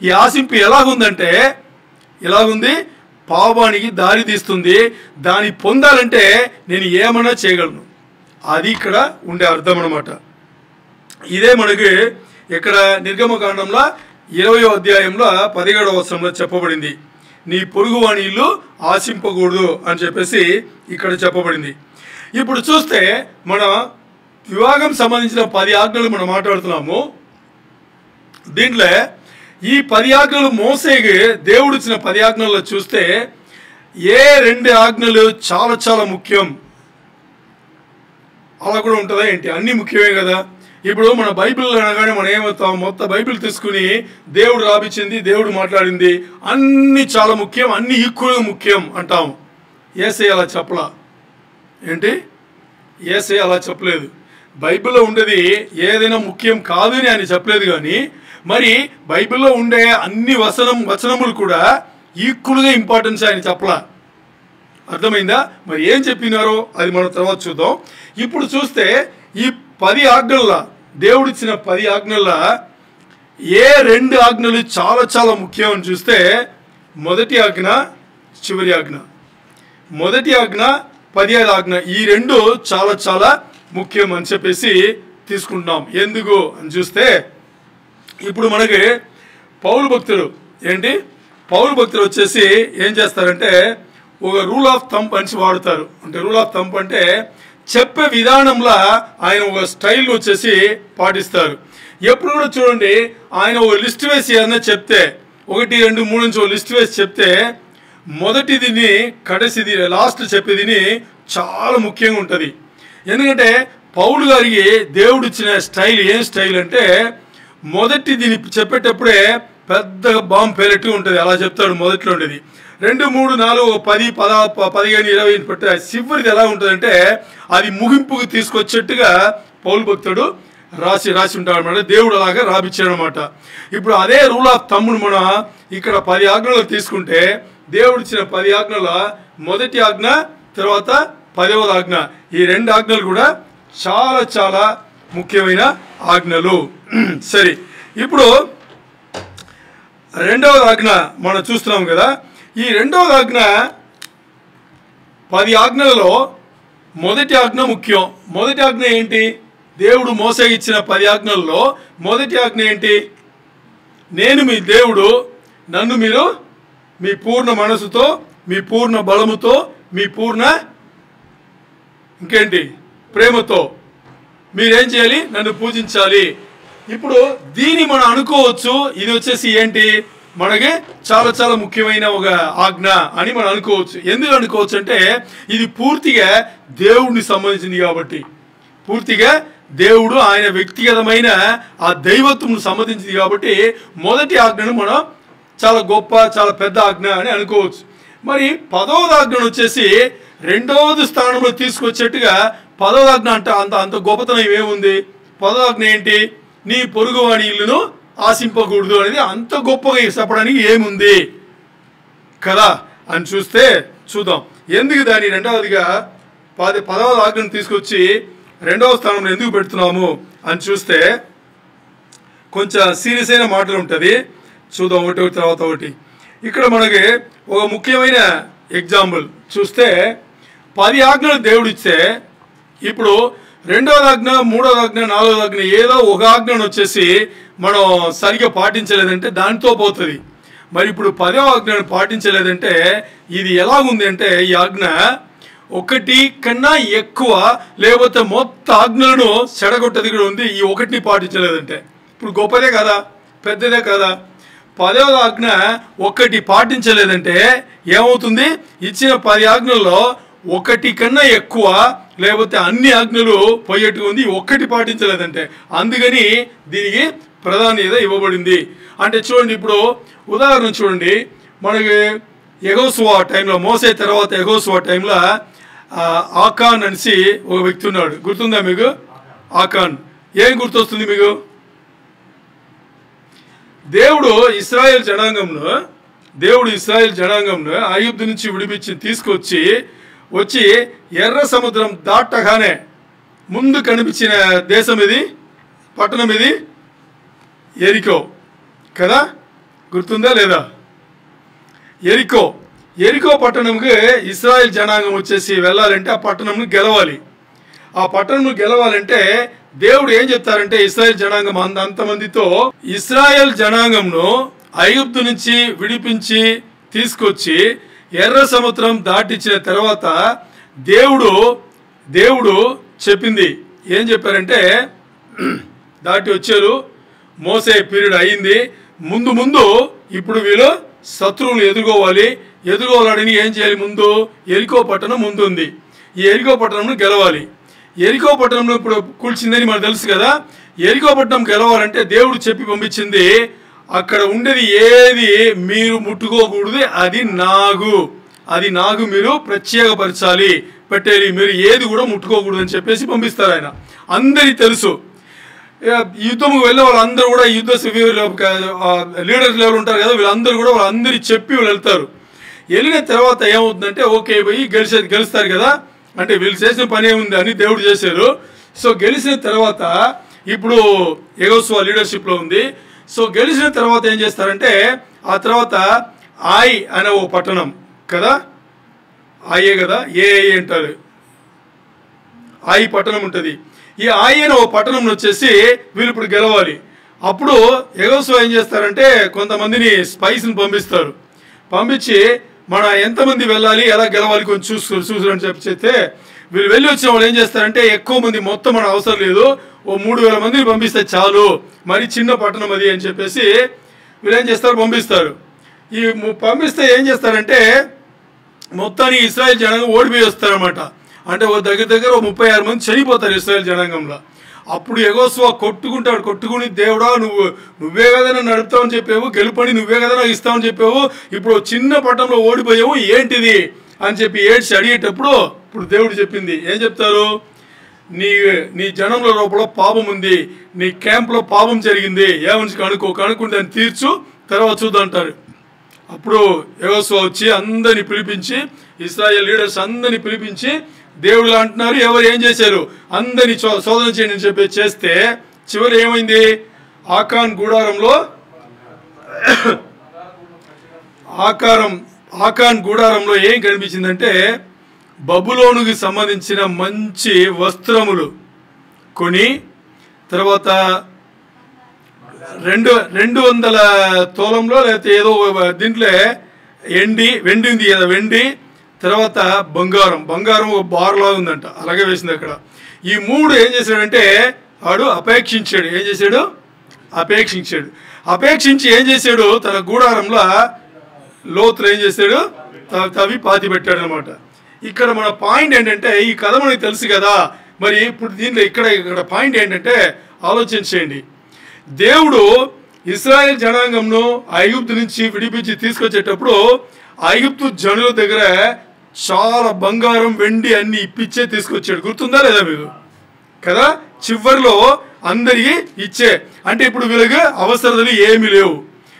ఈ ఆశింపు ఎలాగుందంటే ఎలాగుంది, పాపానికి దారి తీస్తుంది. దాన్ని పొందాలంటే నేను ఏమన్నా చేయగలను, అది ఇక్కడ ఉండే అర్థం అన్నమాట. ఇదే మనకి ఇక్కడ నిర్గమకాండంలో 20వ అధ్యాయంలో 17వ వచనంలో చెప్పబడింది, నీ పొరుగువాని ఇల్లు ఆశింపకూడదు అని చెప్పేసి ఇక్కడ చెప్పబడింది. ఇప్పుడు చూస్తే మన వివాహం సంబంధించిన 10 ఆజ్ఞలు మనం మాట్లాడుతున్నాము. దీంట్లో ఈ 10 ఆజ్ఞలు మోసేకి దేవుడు ఇచ్చిన 10 ఆజ్ఞల్లో చూస్తే ఏ 2 ఆజ్ఞలు చాలా చాలా ముఖ్యం, అలా కూడా ఉంటుందా ఏంటి, అన్నీ ముఖ్యమే కదా. ఇప్పుడు మన బైబిల్ అనగానే మనం ఏమవుతాం, మొత్తం బైబిల్ తీసుకుని దేవుడు రాపించింది, దేవుడు మాట్లాడింది అన్నీ చాలా ముఖ్యం, అన్నీ ఈక్వల్గా ముఖ్యం అంటాం. యేసయ్య అలా చెప్పలా, ఏంటి యేసయ్య అలా చెప్పలేదు. బైబిల్లో ఉండేది ఏదైనా ముఖ్యం కాదు అని ఆయన చెప్పలేదు, కానీ మరి బైబిల్లో ఉండే అన్ని వచనములు కూడా ఈక్వల్గా ఇంపార్టెన్స్ ఆయన చెప్పలా. అర్థమైందా? మరి ఏం చెప్పినారో అది మనం తర్వాత చూద్దాం. ఇప్పుడు చూస్తే ఈ 10 ఆజ్ఞల్లో, దేవుడిచ్చిన 10 ఆజ్ఞల్లో ఏ 2 ఆజ్ఞలు చాలా చాలా ముఖ్యం అని చూస్తే, మొదటి ఆజ్ఞ చివరి ఆజ్ఞ, మొదటి ఆజ్ఞ 10వ ఆజ్ఞ, ఈ 2 చాలా చాలా ముఖ్యం అని చెప్పేసి తీసుకుంటున్నాం. ఎందుకు అని చూస్తే, ఇప్పుడు మనకి పౌలు భక్తులు వచ్చేసి ఏం చేస్తారంటే ఒక రూల్ ఆఫ్ థంప్ అని వాడుతారు. అంటే రూల్ ఆఫ్ థంప్ అంటే చెప్పే విధానంలో ఆయన ఒక స్టైల్ వచ్చేసి పాటిస్తారు. ఎప్పుడు కూడా చూడండి, ఆయన ఒక లిస్ట్ వేసి ఏదైనా చెప్తే 1, 2, 3 నుంచి ఒక లిస్ట్ వేసి చెప్తే మొదటిదిని కడసిది లాస్ట్ చెప్పేదిని చాలా ముఖ్యంగా ఉంటుంది. ఎందుకంటే పౌలు గారికి దేవుడు ఇచ్చిన స్టైల్ ఏం స్టైల్ అంటే, మొదటి దీన్ని చెప్పేటప్పుడే పెద్దగా బాంబు పేరెట్టుగా ఉంటుంది, అలా చెప్తాడు మొదట్లో ఉండేది. 2, 3, 4, 10, 15, 20 పెట్టే చివరిది ఎలా ఉంటుందంటే అది ముగింపుకు తీసుకొచ్చేట్టుగా పౌలు భక్తుడు రాసి ఉంటాడు అనమాట. దేవుడు అలాగా రాపిచ్చాడు అనమాట. ఇప్పుడు అదే రూల్ ఆఫ్ థంబ్ను మనం ఇక్కడ 10 ఆజ్ఞలు తీసుకుంటే, దేవుడు ఇచ్చిన 10 ఆజ్ఞల మొదటి ఆజ్ఞ తర్వాత 10వ ఆజ్ఞ, ఈ 2 ఆజ్ఞలు కూడా చాలా చాలా ముఖ్యమైన ఆజ్ఞలు. సరే, ఇప్పుడు 2వ ఆజ్ఞ మనం చూస్తున్నాం కదా. ఈ 2వ ఆజ్ఞ 10 ఆజ్ఞలలో మొదటి ఆజ్ఞ ముఖ్యం. మొదటి ఆజ్ఞ ఏంటి? దేవుడు మోసేకి ఇచ్చిన 10 ఆజ్ఞలలో మొదటి ఆజ్ఞ ఏంటి? నేను మీ దేవుడు, నన్ను మీరు మీ పూర్ణ మనసుతో, మీ పూర్ణ బలముతో, మీ పూర్ణ ఇంకేంటి ప్రేమతో మీరేం చేయాలి? నన్ను పూజించాలి. ఇప్పుడు దీన్ని మనం అనుకోవచ్చు, ఇది వచ్చేసి ఏంటి మనకి చాలా చాలా ముఖ్యమైన ఒక ఆజ్ఞ అని మనం అనుకోవచ్చు. ఎందుకు అనుకోవచ్చు అంటే ఇది పూర్తిగా దేవుడిని సంబంధించింది కాబట్టి, పూర్తిగా దేవుడు ఆయన వ్యక్తిగతమైన ఆ దైవత్వం సంబంధించింది కాబట్టి మొదటి ఆజ్ఞను మనం చాలా గొప్ప చాలా పెద్ద ఆజ్ఞ అని అనుకోవచ్చు. మరి 10వ ఆజ్ఞను వచ్చేసి 2వ స్థానంలో తీసుకొచ్చేట్టుగా 10వ ఆజ్ఞ అంత గొప్పతనం ఏముంది? 10వ ఆజ్ఞ ఏంటి? నీ పొరుగువాని ఇల్లును ఆశింపకూడదు అనేది అంత గొప్పగా చెప్పడానికి ఏముంది కదా అని చూద్దాం. ఎందుకు దాన్ని 10వ ఆజ్ఞను తీసుకొచ్చి 2వ స్థానంలో ఎందుకు పెడుతున్నాము అని చూస్తే కొంచెం సీరియస్ అయిన మాటలు ఉంటుంది. చూద్దాం ఒకటి తర్వాత ఒకటి. ఇక్కడ మనకి ఒక ముఖ్యమైన ఎగ్జాంపుల్ చూస్తే 10 ఆజ్ఞలు దేవుడు ఇస్తే ఇప్పుడు 2వ ఆజ్ఞ 3వ ఆజ్ఞ 4వ ఆజ్ఞ ఏదో ఒక ఆజ్ఞను వచ్చేసి మనం సరిగ్గా పాటించలేదంటే దానితో పోతుంది. మరి ఇప్పుడు 10వ ఆజ్ఞను పాటించలేదంటే ఇది ఎలాగుంది అంటే ఈ ఆజ్ఞ ఒకటి కన్నా ఎక్కువ లేకపోతే మొత్తం ఆజ్ఞలను చెడగొట్టది కూడా ఉంది. ఈ ఒకటిని పాటించలేదంటే ఇప్పుడు గొప్పదే కదా, పెద్దదే కదా. 10వ ఆజ్ఞ ఒకటి పాటించలేదంటే ఏమవుతుంది? ఇచ్చిన 10 ఆజ్ఞల్లో ఒకటి కన్నా ఎక్కువ లేకపోతే అన్ని ఆజ్ఞలు పోయేట్టుగా ఉంది, ఒక్కటి పాటించలేదంటే. అందుకని దీనికి ప్రాధాన్యత ఇవ్వబడింది. అంటే చూడండి, ఇప్పుడు ఉదాహరణ చూడండి, మనకి యెహోషువ టైంలో, మోసే తర్వాత యెహోషువ టైంలో ఆకాన్ అనేసి ఒక వ్యక్తి ఉన్నాడు. గుర్తుందా మీకు? ఆకాన్ ఏం గుర్తొస్తుంది మీకు? దేవుడు ఇశ్రాయేల్ జనాంగంలో ఐగుప్తు నుంచి విడిపించి తీసుకొచ్చి ఎర్ర సముద్రం దాటగానే ముందు కనిపించిన దేశం ఇది, పట్టణం ఇది ఎరికో కదా. గుర్తుందా లేదా? ఎరికో పట్టణంకి ఇశ్రాయేల్ జనాంగం వచ్చేసి వెళ్ళాలంటే ఆ పట్టణంను గెలవాలి. ఆ పట్టణంను గెలవాలంటే దేవుడు ఏం చెప్తారంటే ఇశ్రాయేల్ జనాంగం అంతమందితో ఇశ్రాయేల్ జనాంగంను ఐగుప్తు నుంచి విడిపించి తీసుకొచ్చి ఎర్ర సముద్రం దాటించిన తర్వాత దేవుడు చెప్పింది ఏం చెప్పారంటే, దాటి వచ్చారు, మోసే పీరియడ్ అయింది, ముందు ఇప్పుడు వీళ్ళు శత్రువులు ఎదుర్కోవాలని ఏం చేయాలి? ముందు ఎరికో పట్టణం ముందు ఉంది, ఈ ఎరికో పట్టణంను గెలవాలి. ఎరికో పట్టణంలో ఇప్పుడు కూల్చిందని మనకు తెలుసు కదా. ఎరికో పట్టణం గెలవాలంటే దేవుడు చెప్పి పంపించింది, అక్కడ ఉండేది ఏది మీరు ముట్టుకోకూడదు, అది నాకు మీరు ప్రత్యేకపరచాలి, పెట్టేది, మీరు ఏది కూడా ముట్టుకోకూడదు అని చెప్పేసి పంపిస్తారు ఆయన. అందరికీ తెలుసు. యుద్ధంకు వెళ్ళే వాళ్ళందరూ కూడా యుద్ధ లీడర్స్ లెవెల్ ఉంటారు కదా, వీళ్ళందరూ కూడా వాళ్ళందరికీ చెప్పి వీళ్ళు వెళ్తారు. వెళ్ళిన తర్వాత ఏమవుతుందంటే ఓకే పోయి గెలుస్తారు కదా, అంటే వీళ్ళు చేసిన పని ఏముంది అని దేవుడు చేశారు. సో గెలిచిన తర్వాత ఇప్పుడు యెహోషువ లీడర్షిప్లో ఉంది. సో గెలిచిన తర్వాత ఏం చేస్తారంటే ఆ తర్వాత ఆయ్ అనే ఓ పట్టణం కదా, ఆయే కదా, ఏ అంటారు, ఆయ్ పట్టణం ఉంటుంది. ఈ ఆయ్ అనే ఓ పట్టణం వచ్చేసి వీళ్ళు ఇప్పుడు గెలవాలి. అప్పుడు యెహోషువ ఏం చేస్తారంటే కొంతమందిని స్పైస్ని పంపించి మన ఎంతమంది వెళ్ళాలి, ఎలా గెలవాలి కొంచెం చూసుకుని చెప్తే వీళ్ళు వెళ్ళి వచ్చిన వాళ్ళు ఏం చేస్తారంటే ఎక్కువ మంది మొత్తం మన అవసరం లేదు, ఓ 3000 మందిని పంపిస్తే చాలు, మరి చిన్న పట్టణం అది అని చెప్పేసి వీళ్ళు ఏం చేస్తారు, పంపిస్తారు. ఈ పంపిస్తే ఏం చేస్తారంటే మొత్తానికి ఇశ్రాయేల్ జనాంగం ఓడిపోయి వస్తారనమాట. అంటే ఓ దగ్గర 36 మంది చనిపోతారు ఇశ్రాయేల్ జనాంగంలో. అప్పుడు యెహోషువ కొట్టుకుని దేవుడా నువ్వే కదా నన్ను నడుపుతావని చెప్పావు, గెలుపని నువ్వే కదా నాకు ఇస్తావని చెప్పావు, ఇప్పుడు చిన్న పట్టణంలో ఓడిపోయావు ఏంటిది అని చెప్పి ఏడ్చి అడిగేటప్పుడు ఇప్పుడు దేవుడు చెప్పింది ఏం చెప్తారు, నీ జనంలో లోపల పాపం ఉంది, నీ క్యాంప్లో పాపం జరిగింది, ఏమని కనుక్కుని దాన్ని తీర్చు, తర్వాత చూద్దంటారు. అప్పుడు యెహోషువ వచ్చి అందరిని పిలిపించి, ఇశ్రాయేల్ లీడర్స్ అందరినీ పిలిపించి దేవుడు అంటున్నారు ఎవరు ఏం చేశారు, అందరినీ శోధన చేయండి అని చెప్పి చేస్తే చివరి ఏమైంది, ఆకాన్ గూడారంలో ఏం కనిపించిందంటే బబులోనుకి సంబంధించిన మంచి వస్త్రములు కొని, తర్వాత 200 తోలంలో లేకపోతే ఏదో దీంట్లో వెండి ఉంది కదా, వెండి, తర్వాత బంగారం ఒక బార్లా ఉందంట, అలాగే వేసింది అక్కడ. ఈ 3 ఏం చేశాడంటే వాడు అపేక్షించాడు. ఏం చేశాడు, అపేక్షించి ఏం చేశాడు? తన గూడారంలో లోతులు ఏం చేశాడు? తవ్వి పాతి పెట్టాడు అనమాట. ఇక్కడ మన పాయింట్ ఏంటంటే, ఈ కథ మనకి తెలుసు కదా, మరి ఇప్పుడు దీంట్లో ఇక్కడ పాయింట్ ఏంటంటే ఆలోచించేయండి. దేవుడు ఇశ్రాయేల్ జనాంగంను ఐగుప్తు నుంచి విడిపించి తీసుకొచ్చేటప్పుడు ఐగుప్తు జనుల దగ్గర చాలా బంగారం వెండి అన్ని ఇప్పించే తీసుకొచ్చాడు. గుర్తుందా లేదా మీకు? కదా, చివరిలో అందరికి ఇచ్చే. అంటే ఇప్పుడు వీళ్ళకి అవసరాలు ఏమీ లేవు.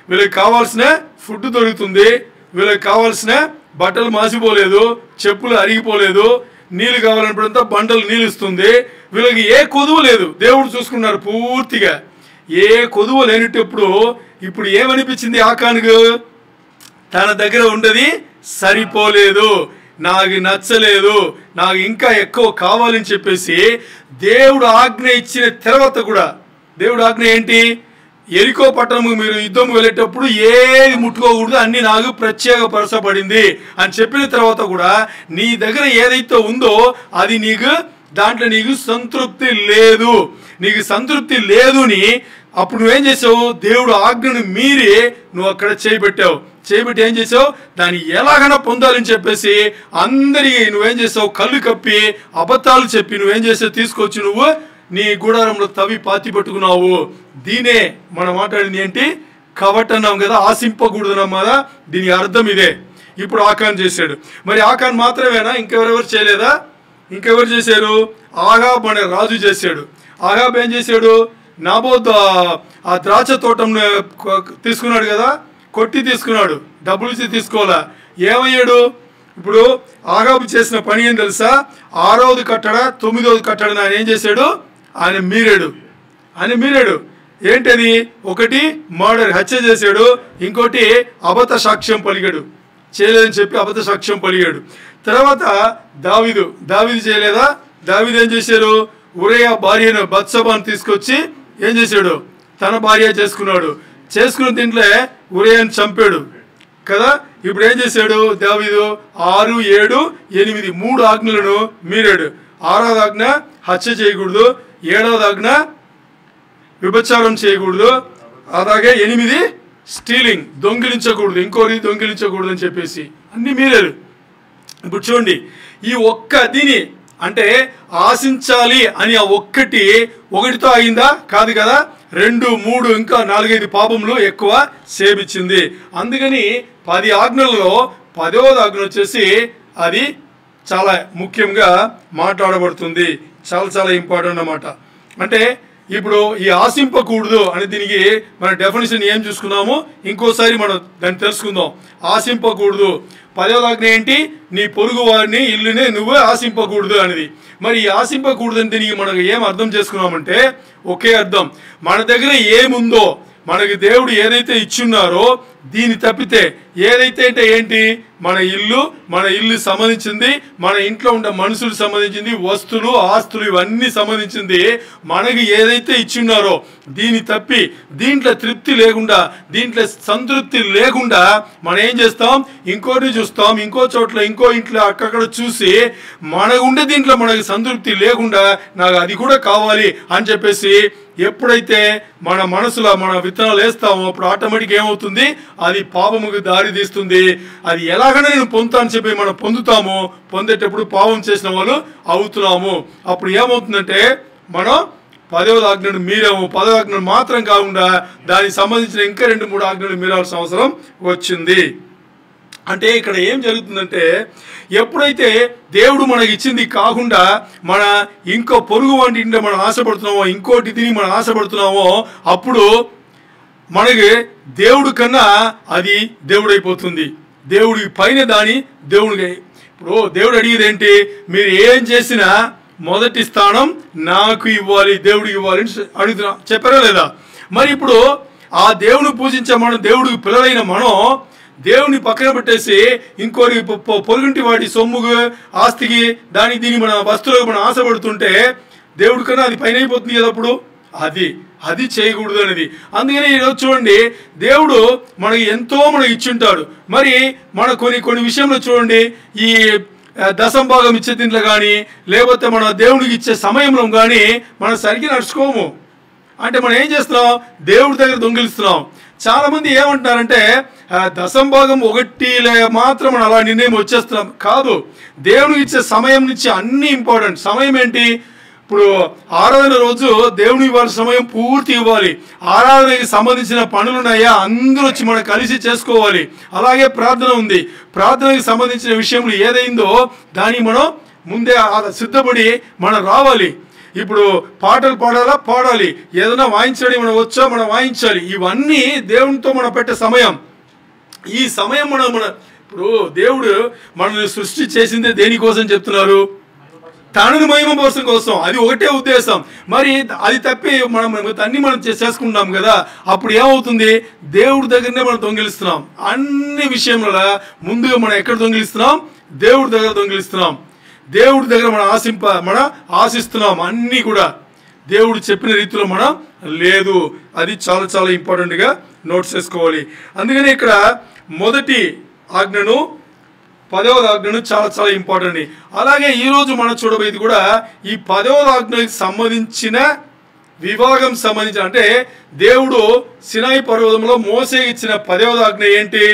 వీళ్ళకి కావాల్సిన ఫుడ్ దొరుకుతుంది, వీళ్ళకి కావాల్సిన బట్టలు మాసిపోలేదు, చెప్పులు అరిగిపోలేదు, నీళ్ళు కావాలన్నప్పుడంతా బండలు నీళ్ళు ఇస్తుంది. వీళ్ళకి ఏ కొదువు లేదు, దేవుడు చూసుకున్నారు పూర్తిగా. ఏ కొదువు లేనిటప్పుడు ఇప్పుడు ఏమనిపించింది ఆకానుకు? తన దగ్గర ఉండేది సరిపోలేదు, నాకు నచ్చలేదు, నాకు ఇంకా ఎక్కువ కావాలని చెప్పేసి దేవుడు ఆజ్ఞ ఇచ్చిన తర్వాత కూడా, దేవుడు ఆజ్ఞ ఏంటి? ఎరికో పట్టణము మీరు యుద్ధం వెళ్ళేటప్పుడు ఏది ముట్టుకోకూడదు, అన్ని నాకు ప్రత్యేకపరచబడింది అని చెప్పిన తర్వాత కూడా నీ దగ్గర ఏదైతే ఉందో అది దాంట్లో నీకు సంతృప్తి లేదు. నీకు సంతృప్తి లేదుని అప్పుడు నువ్వేం చేసావు? దేవుడు ఆజ్ఞను మీరి నువ్వు అక్కడ చేయబెట్టావు. చేయబెట్టి ఏం చేసావు? దాన్ని ఎలాగైనా పొందాలని చెప్పేసి అందరికీ నువ్వేం చేసావు? కళ్ళు కప్పి అబద్ధాలు చెప్పి నువ్వేం చేసావు? తీసుకొచ్చి నువ్వు నీ గుడారంలో తవ్వి పాతి పెట్టుకున్నావు. దీనే మనం మాట్లాడింది ఏంటి? కవట్ అన్నాం కదా, ఆశింపకూడదున్నాం కదా. దీని అర్థం ఇదే. ఇప్పుడు ఆకాన్ చేశాడు. మరి ఆకాన్ మాత్రమేనా? ఇంకెవరెవరు చేయలేదా? ఇంకెవరు చేశారు? ఆగాబ్ అనే రాజు చేశాడు. ఆగాబ్ ఏం చేశాడు? నాబోత్ ఆ ద్రాక్ష తోటం తీసుకున్నాడు కదా, కొట్టి తీసుకున్నాడు, డబ్బులు ఇచ్చి తీసుకోవాలా. ఏమయ్యాడు? ఇప్పుడు ఆగాబు చేసిన పని ఏం తెలుసా? 6వ కట్టడ 9వ కట్టడ ఆయన ఏం చేశాడు? ఆయన మీరాడు. ఏంటది? ఒకటి మర్డర్, హత్య చేశాడు. ఇంకోటి అబద్ధ సాక్ష్యం పలిగాడు, చేయలేదని చెప్పి అబద్ధ సాక్ష్యం పలిగాడు. తర్వాత దావీదు చేయలేదా? దావీదు ఏం చేశారు? ఉరియా భార్యను బత్షెబాను తీసుకొచ్చి ఏం చేశాడు? తన భార్య చేసుకున్నాడు. చేసుకున్న దీంట్లో ఉరియాని చంపాడు కదా. ఇప్పుడు ఏం చేశాడు దావీదు? 6, 7, 8 3 ఆజ్ఞలను మీరాడు. 6వ ఆజ్ఞ హత్య చేయకూడదు, 7వ ఆజ్ఞ విభచారం చేయకూడదు, అలాగే 8 స్టీలింగ్, దొంగిలించకూడదు, ఇంకోరి దొంగిలించకూడదు అని చెప్పేసి అన్ని మీరారు. ఇప్పుడు చూడండి, ఈ ఒక్క దీని అంటే ఆశించాలి అని ఆ ఒకటితో అయిందా? కాదు కదా. 2, 3 ఇంకా 4, 5 పాపములు ఎక్కువ సేవించింది. అందుకని 10 ఆజ్ఞలలో 10వ ఆజ్ఞ వచ్చేసి అది చాలా ముఖ్యంగా మాట్లాడబడుతుంది. చాలా ఇంపార్టెంట్ అన్నమాట. అంటే ఇప్పుడు ఈ ఆశింపకూడదు అని దీనికి మన డెఫినేషన్ ఏం చూసుకున్నాము, ఇంకోసారి మనం దాన్ని తెలుసుకుందాం. ఆశింపకూడదు 10వ ఆజ్ఞ ఏంటి? నీ పొరుగు వారిని ఇల్లునే నువ్వు ఆశింపకూడదు అనేది. మరి ఈ ఆశింపకూడదు అని దీనికి మనకు ఏం అర్థం చేసుకున్నామంటే ఒకే అర్థం. మన దగ్గర ఏముందో, మనకి దేవుడు ఏదైతే ఇచ్చున్నారో దీన్ని తప్పితే ఏదైతే అంటే ఏంటి? మన ఇల్లు సంబంధించింది, మన ఇంట్లో ఉండే మనుషులకు సంబంధించింది, వస్తువులు ఆస్తులు ఇవన్నీ సంబంధించింది. మనకి ఏదైతే ఇచ్చున్నారో దీన్ని తప్పి దీంట్లో తృప్తి లేకుండా, దీంట్లో సంతృప్తి లేకుండా మనం ఏం చేస్తాం? ఇంకోటి చూస్తాం, ఇంకో చోట్ల ఇంకో ఇంట్లో అక్కడక్కడ చూసి మనకు ఉండే దీంట్లో మనకి సంతృప్తి లేకుండా నాకు అది కూడా కావాలి అని చెప్పేసి ఎప్పుడైతే మన మనసులో మన విత్తనాలు వేస్తామో అప్పుడు ఆటోమేటిక్ ఏమవుతుంది? అది పాపముకు దారి తీస్తుంది. అది ఎలాగైనా నేను పొందుతానని చెప్పి మనం పొందేటప్పుడు పాపం చేసిన వాళ్ళు అవుతున్నాము. అప్పుడు ఏమవుతుందంటే మనం 10వ ఆజ్ఞను మీరాము. 10వ ఆజ్ఞను మాత్రం కాకుండా దానికి సంబంధించిన ఇంకా 2, 3 ఆజ్ఞలు మీరాల్సిన అవసరం వచ్చింది. అంటే ఇక్కడ ఏం జరుగుతుందంటే ఎప్పుడైతే దేవుడు మనకి ఇచ్చింది కాకుండా మన ఇంకో పొరుగు వంటి మనం ఆశపడుతున్నామో, ఇంకోటి తిని మనం ఆశపడుతున్నామో అప్పుడు మనకి దేవుడి కన్నా అది దేవుడైపోతుంది. దేవుడికి పైన దేవుడికి. ఇప్పుడు దేవుడు అడిగేది ఏంటి? మీరు ఏం చేసినా మొదటి స్థానం నాకు ఇవ్వాలి, దేవుడికి ఇవ్వాలి అని అడుగుతున్నా, చెప్పారా లేదా? మరి ఇప్పుడు ఆ దేవుని పూజించే మనం, దేవుడికి పిల్లలైన మనం దేవుని పక్కన పెట్టేసి ఇంకోటి పొరుగుంటి వాడి సొమ్ముకు, ఆస్తికి, దానికి దీని మన వస్తువులకు మనం ఆశపడుతుంటే దేవుడి కన్నా అది పైన అయిపోతుంది కదా. అప్పుడు అది చేయకూడదు అనేది. అందుకని ఈరోజు చూడండి, దేవుడు మనకి ఎంతో మనకి ఇచ్చుంటాడు. మరి మన కొన్ని విషయంలో చూడండి, ఈ దశంభాగం ఇచ్చే దీంట్లో కానీ లేకపోతే మన దేవుడికి ఇచ్చే సమయంలో కానీ మనం సరిగ్గా నడుచుకోము. అంటే మనం ఏం చేస్తున్నాం? దేవుడి దగ్గర దొంగిలిస్తున్నాం. చాలామంది ఏమంటున్నారంటే దశంభాగం ఒకటి మాత్రం మనం అలా నిర్ణయం వచ్చేస్తున్నాం. కాదు, దేవునికి ఇచ్చే సమయం నుంచి అన్నీ ఇంపార్టెంట్. సమయం ఏంటి? ఇప్పుడు ఆరాధన రోజు దేవుని వారి సమయం పూర్తి ఇవ్వాలి. ఆరాధనకి సంబంధించిన పనులు ఉన్నాయా, అందరూ వచ్చి మనం కలిసి చేసుకోవాలి. అలాగే ప్రార్థన ఉంది, ప్రార్థనకి సంబంధించిన విషయంలో ఏదైందో దాన్ని మనం ముందే సిద్ధపడి మనం రావాలి. ఇప్పుడు పాటలు పాడాలి, ఏదైనా వాయించడం మనం వచ్చా మనం వాయించాలి. ఇవన్నీ దేవునితో మనం పెట్టే సమయం. ఈ సమయం మన ఇప్పుడు దేవుడు మనల్ని సృష్టి చేసిందే దేనికోసం చెప్తున్నారు? తనను మహిమపరచడం కోసం. అది ఒకటే ఉద్దేశం. మరి అది తప్పి మనం చేసుకుంటున్నాం కదా, అప్పుడు ఏమవుతుంది? దేవుడి దగ్గరనే మనం దొంగిలిస్తున్నాం. అన్ని విషయంలో ముందుగా మనం ఎక్కడ దొంగిలిస్తున్నాం? దేవుడి దగ్గర దొంగిలిస్తున్నాం. దేవుడి దగ్గర మనం ఆశిస్తున్నాం. అన్నీ కూడా దేవుడు చెప్పిన రీతిలో మనం లేదు. అది చాలా చాలా ఇంపార్టెంట్గా నోట్ చేసుకోవాలి. అందుకని ఇక్కడ మొదటి ఆజ్ఞను 10వ ఆజ్ఞను చాలా చాలా ఇంపార్టెంట్. అలాగే ఈరోజు మనం చూడబోయేది కూడా ఈ 10వ ఆజ్ఞకి సంబంధించిన విభాగం సంబంధించిన, అంటే దేవుడు సినాయి పర్వతంలో మోసే ఇచ్చిన 10వ ఆజ్ఞ ఏంటి?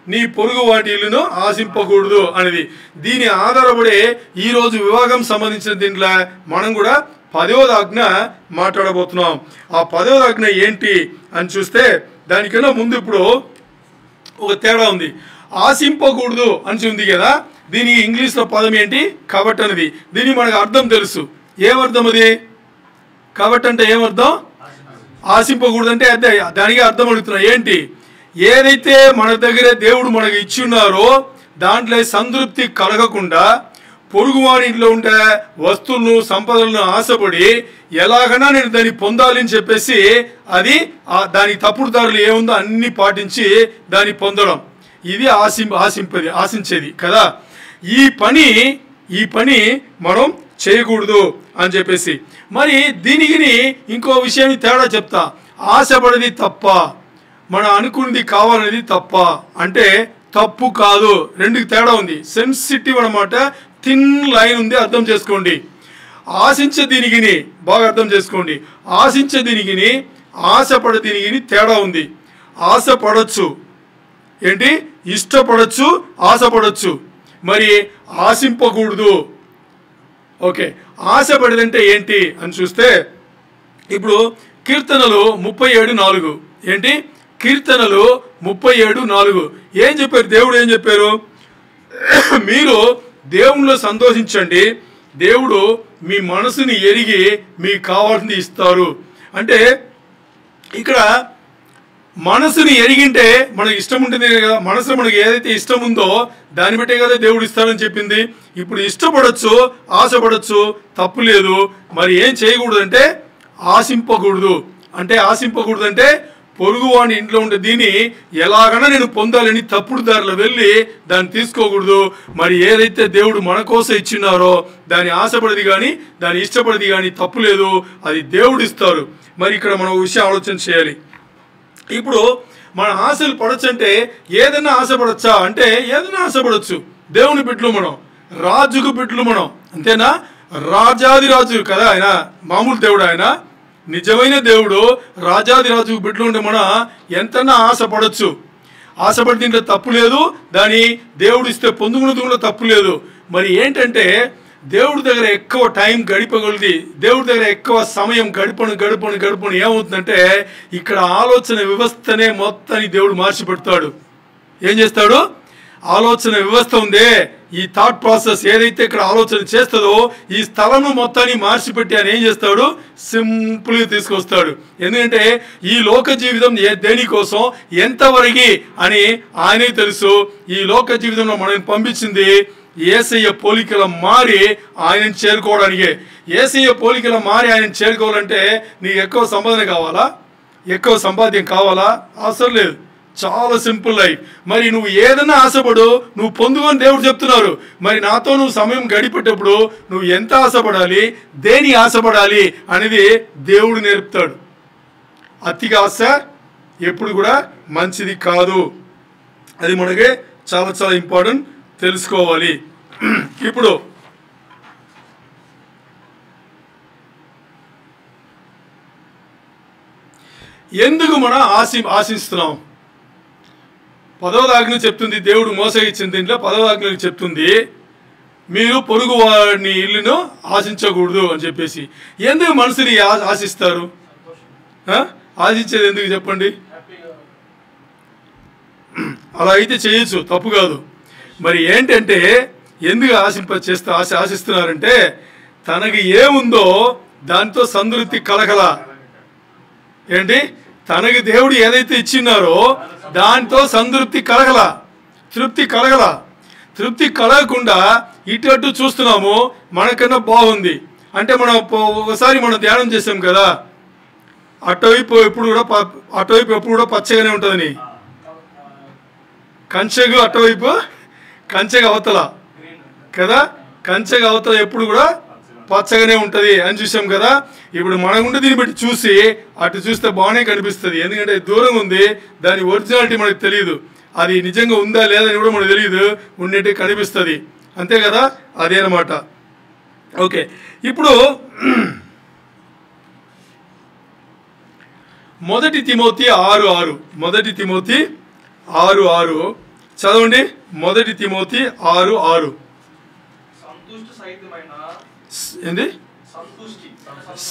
నీ పొరుగు వాటి ఇల్లును ఆశింపకూడదు అనేది. దీని ఆధారపడి ఈరోజు విభాగం సంబంధించిన దీంట్లో మనం కూడా 10వ ఆజ్ఞ మాట్లాడబోతున్నాం. ఆ 10వ ఆజ్ఞ ఏంటి అని చూస్తే దానికన్నా ముందు ఇప్పుడు ఒక తేడా ఉంది. ఆశింపకూడదు అని ఉంది కదా, దీని ఇంగ్లీష్లో పదం ఏంటి? కవట్ అనేది. దీనికి మనకు అర్థం తెలుసు. ఏమర్థం అది? కవట్ అంటే ఏమర్థం? ఆశింపకూడదు అంటే అదే, దానికి అర్థం అడుగుతున్నా. ఏంటి? ఏదైతే మన దగ్గరే దేవుడు మనకు ఇచ్చి ఉన్నారో దాంట్లో సంతృప్తి కలగకుండా పొరుగువాడి ఇంట్లో ఉండే వస్తువులను సంపదలను ఆశపడి ఎలాగైనా నేను దాన్ని పొందాలని చెప్పేసి అది దానికి తప్పుడు దారులు ఏముందో అన్ని పాటించి దాన్ని పొందడం, ఇది ఆశించేది కదా. ఈ పని మనం చేయకూడదు అని చెప్పేసి. మరి దీనికి ఇంకో విషయాన్ని తేడా చెప్తా. ఆశపడేది తప్ప, మనం అనుకున్నది కావాలనేది తప్ప. అంటే తప్పు కాదు, రెండుకి తేడా ఉంది. సెన్సిటివ్ అన్నమాట, థిన్ లైన్ ఉంది, అర్థం చేసుకోండి. ఆశించే దీనికి బాగా అర్థం చేసుకోండి. ఆశించే దీనికి ఆశపడే దీనికి తేడా ఉంది. ఆశపడచ్చు ఏంటి? ఇష్టపడచ్చు, ఆశపడచ్చు. మరి ఆశింపకూడదు. ఓకే, ఆశపడేదంటే ఏంటి అని చూస్తే ఇప్పుడు కీర్తనలు 37:4 ఏంటి? కీర్తనలు 37:4 ఏం చెప్పారు? దేవుడు ఏం చెప్పారు? మీరు దేవునిలో సంతోషించండి, దేవుడు మీ మనసుని ఎరిగి మీకు కావాల్సింది ఇస్తారు. అంటే ఇక్కడ మనసుని ఎరిగింటే మనకు ఇష్టం ఉంటుంది కదా, మనసులో మనకి ఏదైతే ఇష్టం ఉందో దాన్ని బట్టే కదా దేవుడు ఇస్తారని చెప్పింది. ఇప్పుడు ఇష్టపడచ్చు, ఆశపడచ్చు, తప్పు లేదు. మరి ఏం చేయకూడదు అంటే ఆశింపకూడదు. అంటే ఆశింపకూడదు అంటే పొరుగువాని ఇంట్లో ఉండే దీన్ని ఎలాగైనా నేను పొందాలని తప్పుడు దారిలో వెళ్ళి దాన్ని తీసుకోకూడదు. మరి ఏదైతే దేవుడు మన కోసం ఇచ్చినారో దాన్ని ఆశపడేది కానీ దాన్ని ఇష్టపడేది కానీ తప్పు లేదు, అది దేవుడు ఇస్తారు. మరి ఇక్కడ మనం విషయం ఆలోచన చేయాలి. ఇప్పుడు మన ఆశలు పడచ్చు అంటే ఏదైనా ఆశపడచ్చా అంటే ఏదైనా ఆశపడచ్చు. దేవుని బిడ్డలు మనం, రాజుకు బిడ్డలు మనం, అంతేనా? రాజాది రాజు కదా ఆయన, మామూలు దేవుడు ఆయన, నిజమైన దేవుడు. రాజాది రాజు బిడ్డలు ఉంటే మనం ఎంతైనా ఆశపడచ్చు. ఆశపడి దీంట్లో తప్పు లేదు, దాన్ని దేవుడు ఇస్తే పొందుకున్నది కూడా తప్పు లేదు. మరి ఏంటంటే దేవుడి దగ్గర ఎక్కువ టైం గడిపగలిది, దేవుడి దగ్గర ఎక్కువ సమయం గడపను ఏమవుతుందంటే ఇక్కడ ఆలోచన వ్యవస్థనే మొత్తాన్ని దేవుడు మార్చి పెడతాడు. ఏం చేస్తాడు? ఆలోచన వ్యవస్థ ఉందే, ఈ థాట్ ప్రాసెస్ ఏదైతే ఇక్కడ ఆలోచన చేస్తుందో ఈ స్థలం మొత్తాన్ని మార్చిపెట్టి ఆయన ఏం చేస్తాడు? సింపుల్గా తీసుకొస్తాడు. ఎందుకంటే ఈ లోక జీవితం దేనికోసం, ఎంతవరకు అని ఆయనే తెలుసు. ఈ లోక జీవితంలో మనల్ని పంపించింది యేసయ్య పోలికల మారి ఆయనను చేరుకోవడానికే. యేసయ్య పోలికల మారి ఆయనను చేరుకోవాలంటే నీకు ఎక్కువ సంపాదన కావాలా? ఎక్కువ సంపాద్యం కావాలా? అవసరం లేదు, చాలా సింపుల్ లైఫ్. మరి నువ్వు ఏదైనా ఆశపడు, నువ్వు పొందుకొని దేవుడు చెప్తున్నారు. మరి నాతో నువ్వు సమయం గడిపేటప్పుడు నువ్వు ఎంత ఆశపడాలి, దేని ఆశపడాలి అనేది దేవుడు నేర్పుతాడు. అతిగా ఆశ ఎప్పుడు కూడా మంచిది కాదు. అది మనకి చాలా చాలా ఇంపార్టెంట్ తెలుసుకోవాలి. ఇప్పుడు ఎందుకు మనం ఆశిస్తున్నాం? 10వ ఆజ్ఞ చెప్తుంది, దేవుడు మోసే ఇచ్చిన దీంట్లో 10వ ఆజ్ఞ చెప్తుంది, మీరు పొరుగు వాడిని ఇల్లును ఆశించకూడదు అని చెప్పేసి. ఎందుకు మనుషులు ఆశిస్తారు? ఆశించేది ఎందుకు చెప్పండి? అలా అయితే చేయొచ్చు, తప్పు కాదు. మరి ఏంటంటే ఎందుకు ఆశిస్తున్నారంటే తనకి ఏముందో దాంతో సంతృప్తి కలగల. ఏంటి? తనకి దేవుడు ఏదైతే ఇచ్చినారో దాంతో సంతృప్తి కలగల, తృప్తి కలగకుండా ఇటు చూస్తున్నాము, మనకన్నా బాగుంది అంటే. ఒకసారి మనం ధ్యానం చేసాం కదా, అటువైపు ఎప్పుడు కూడా పచ్చగానే ఉంటుందని. కంచెకు అటువైపు, కంచెకు అవతల కదా, కంచెకు అవతల ఎప్పుడు కూడా పచ్చగానే ఉంటుంది అని చూసాం కదా. ఇప్పుడు మనకుంటే దీన్ని బట్టి చూసి అటు చూస్తే బాగానే కనిపిస్తుంది, ఎందుకంటే దూరంగా ఉంది, దాని ఒరిజినాలిటీ మనకు తెలియదు, అది నిజంగా ఉందా లేదా అని కూడా మనకు తెలియదు, ఉండేటి కనిపిస్తుంది, అంతే కదా. అదే అన్నమాట. ఓకే, ఇప్పుడు 1 తిమోతి 6:6, 1 తిమోతి 6:6 చదవండి. 1 తిమోతి 6:6 ఏంది?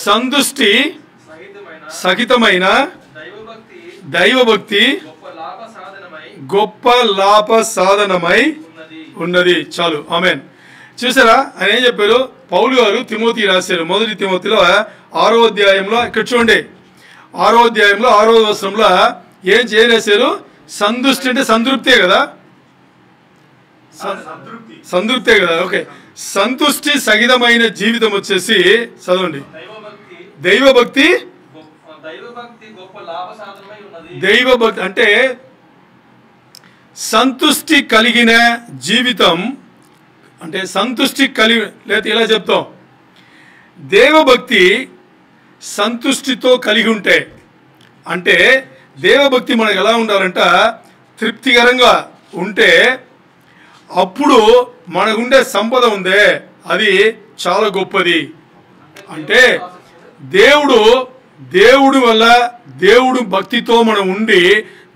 సంతుష్టి సహితమైన దైవభక్తి గొప్ప లాభ సాధనమై ఉన్నది. చాలు, ఆమేన్. చూసారా ఆయన ఏం చెప్పారు? పౌలు గారు తిమోతి రాశారు 1 తిమోతిలో 6వ అధ్యాయంలో. ఇక్కడ చూడండి, 6వ అధ్యాయంలో 6వ వచనంలో ఏం రాశారు? సంతుష్టి అంటే సంతృప్తే కదా, సంతృప్తే కదా. ఓకే, సంతుష్టి సహితమైన జీవితం వచ్చేసి చదవండి, దైవభక్తి అంటే సంతుష్టి కలిగిన జీవితం అంటే సంతుష్టి కలిగి, లేదా ఇలా చెప్తాం, దేవభక్తి సంతుష్టితో కలిగి ఉంటే, అంటే దేవభక్తి మనకు ఎలా ఉండాలంట, తృప్తికరంగా ఉంటే అప్పుడు మనకుండే సంపద ఉందే అది చాలా గొప్పది. అంటే దేవుడు వల్ల, దేవుడు భక్తితో మనం ఉండి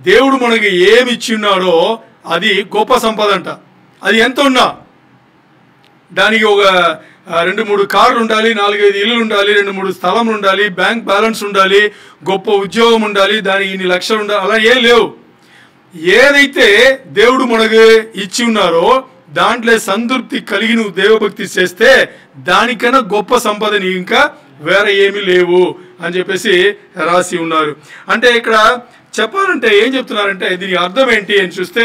దేవుడు మనకి ఏమి ఇచ్చిన్నాడో అది గొప్ప సంపద అంట. అది ఎంత ఉన్నా, దానికి ఒక 2-3 కార్లు ఉండాలి, 4-5 ఇల్లులు ఉండాలి, 2-3 స్థలంలు ఉండాలి, బ్యాంక్ బ్యాలెన్స్ ఉండాలి, గొప్ప ఉద్యోగం ఉండాలి, దానికి ఇన్ని లక్షలు ఉండాలి, అలా ఏం లేవు. ఏదైతే దేవుడు మనకు ఇచ్చి ఉన్నారో దాంట్లో సంతృప్తి కలిగి నువ్వు దేవభక్తి చేస్తే దానికన్నా గొప్ప సంపదని ఇంకా వేరే ఏమీ లేవు అని చెప్పేసి రాసి ఉన్నారు. అంటే ఇక్కడ చెప్పాలంటే ఏం చెప్తున్నారంటే దీనికి అర్థం ఏంటి అని చూస్తే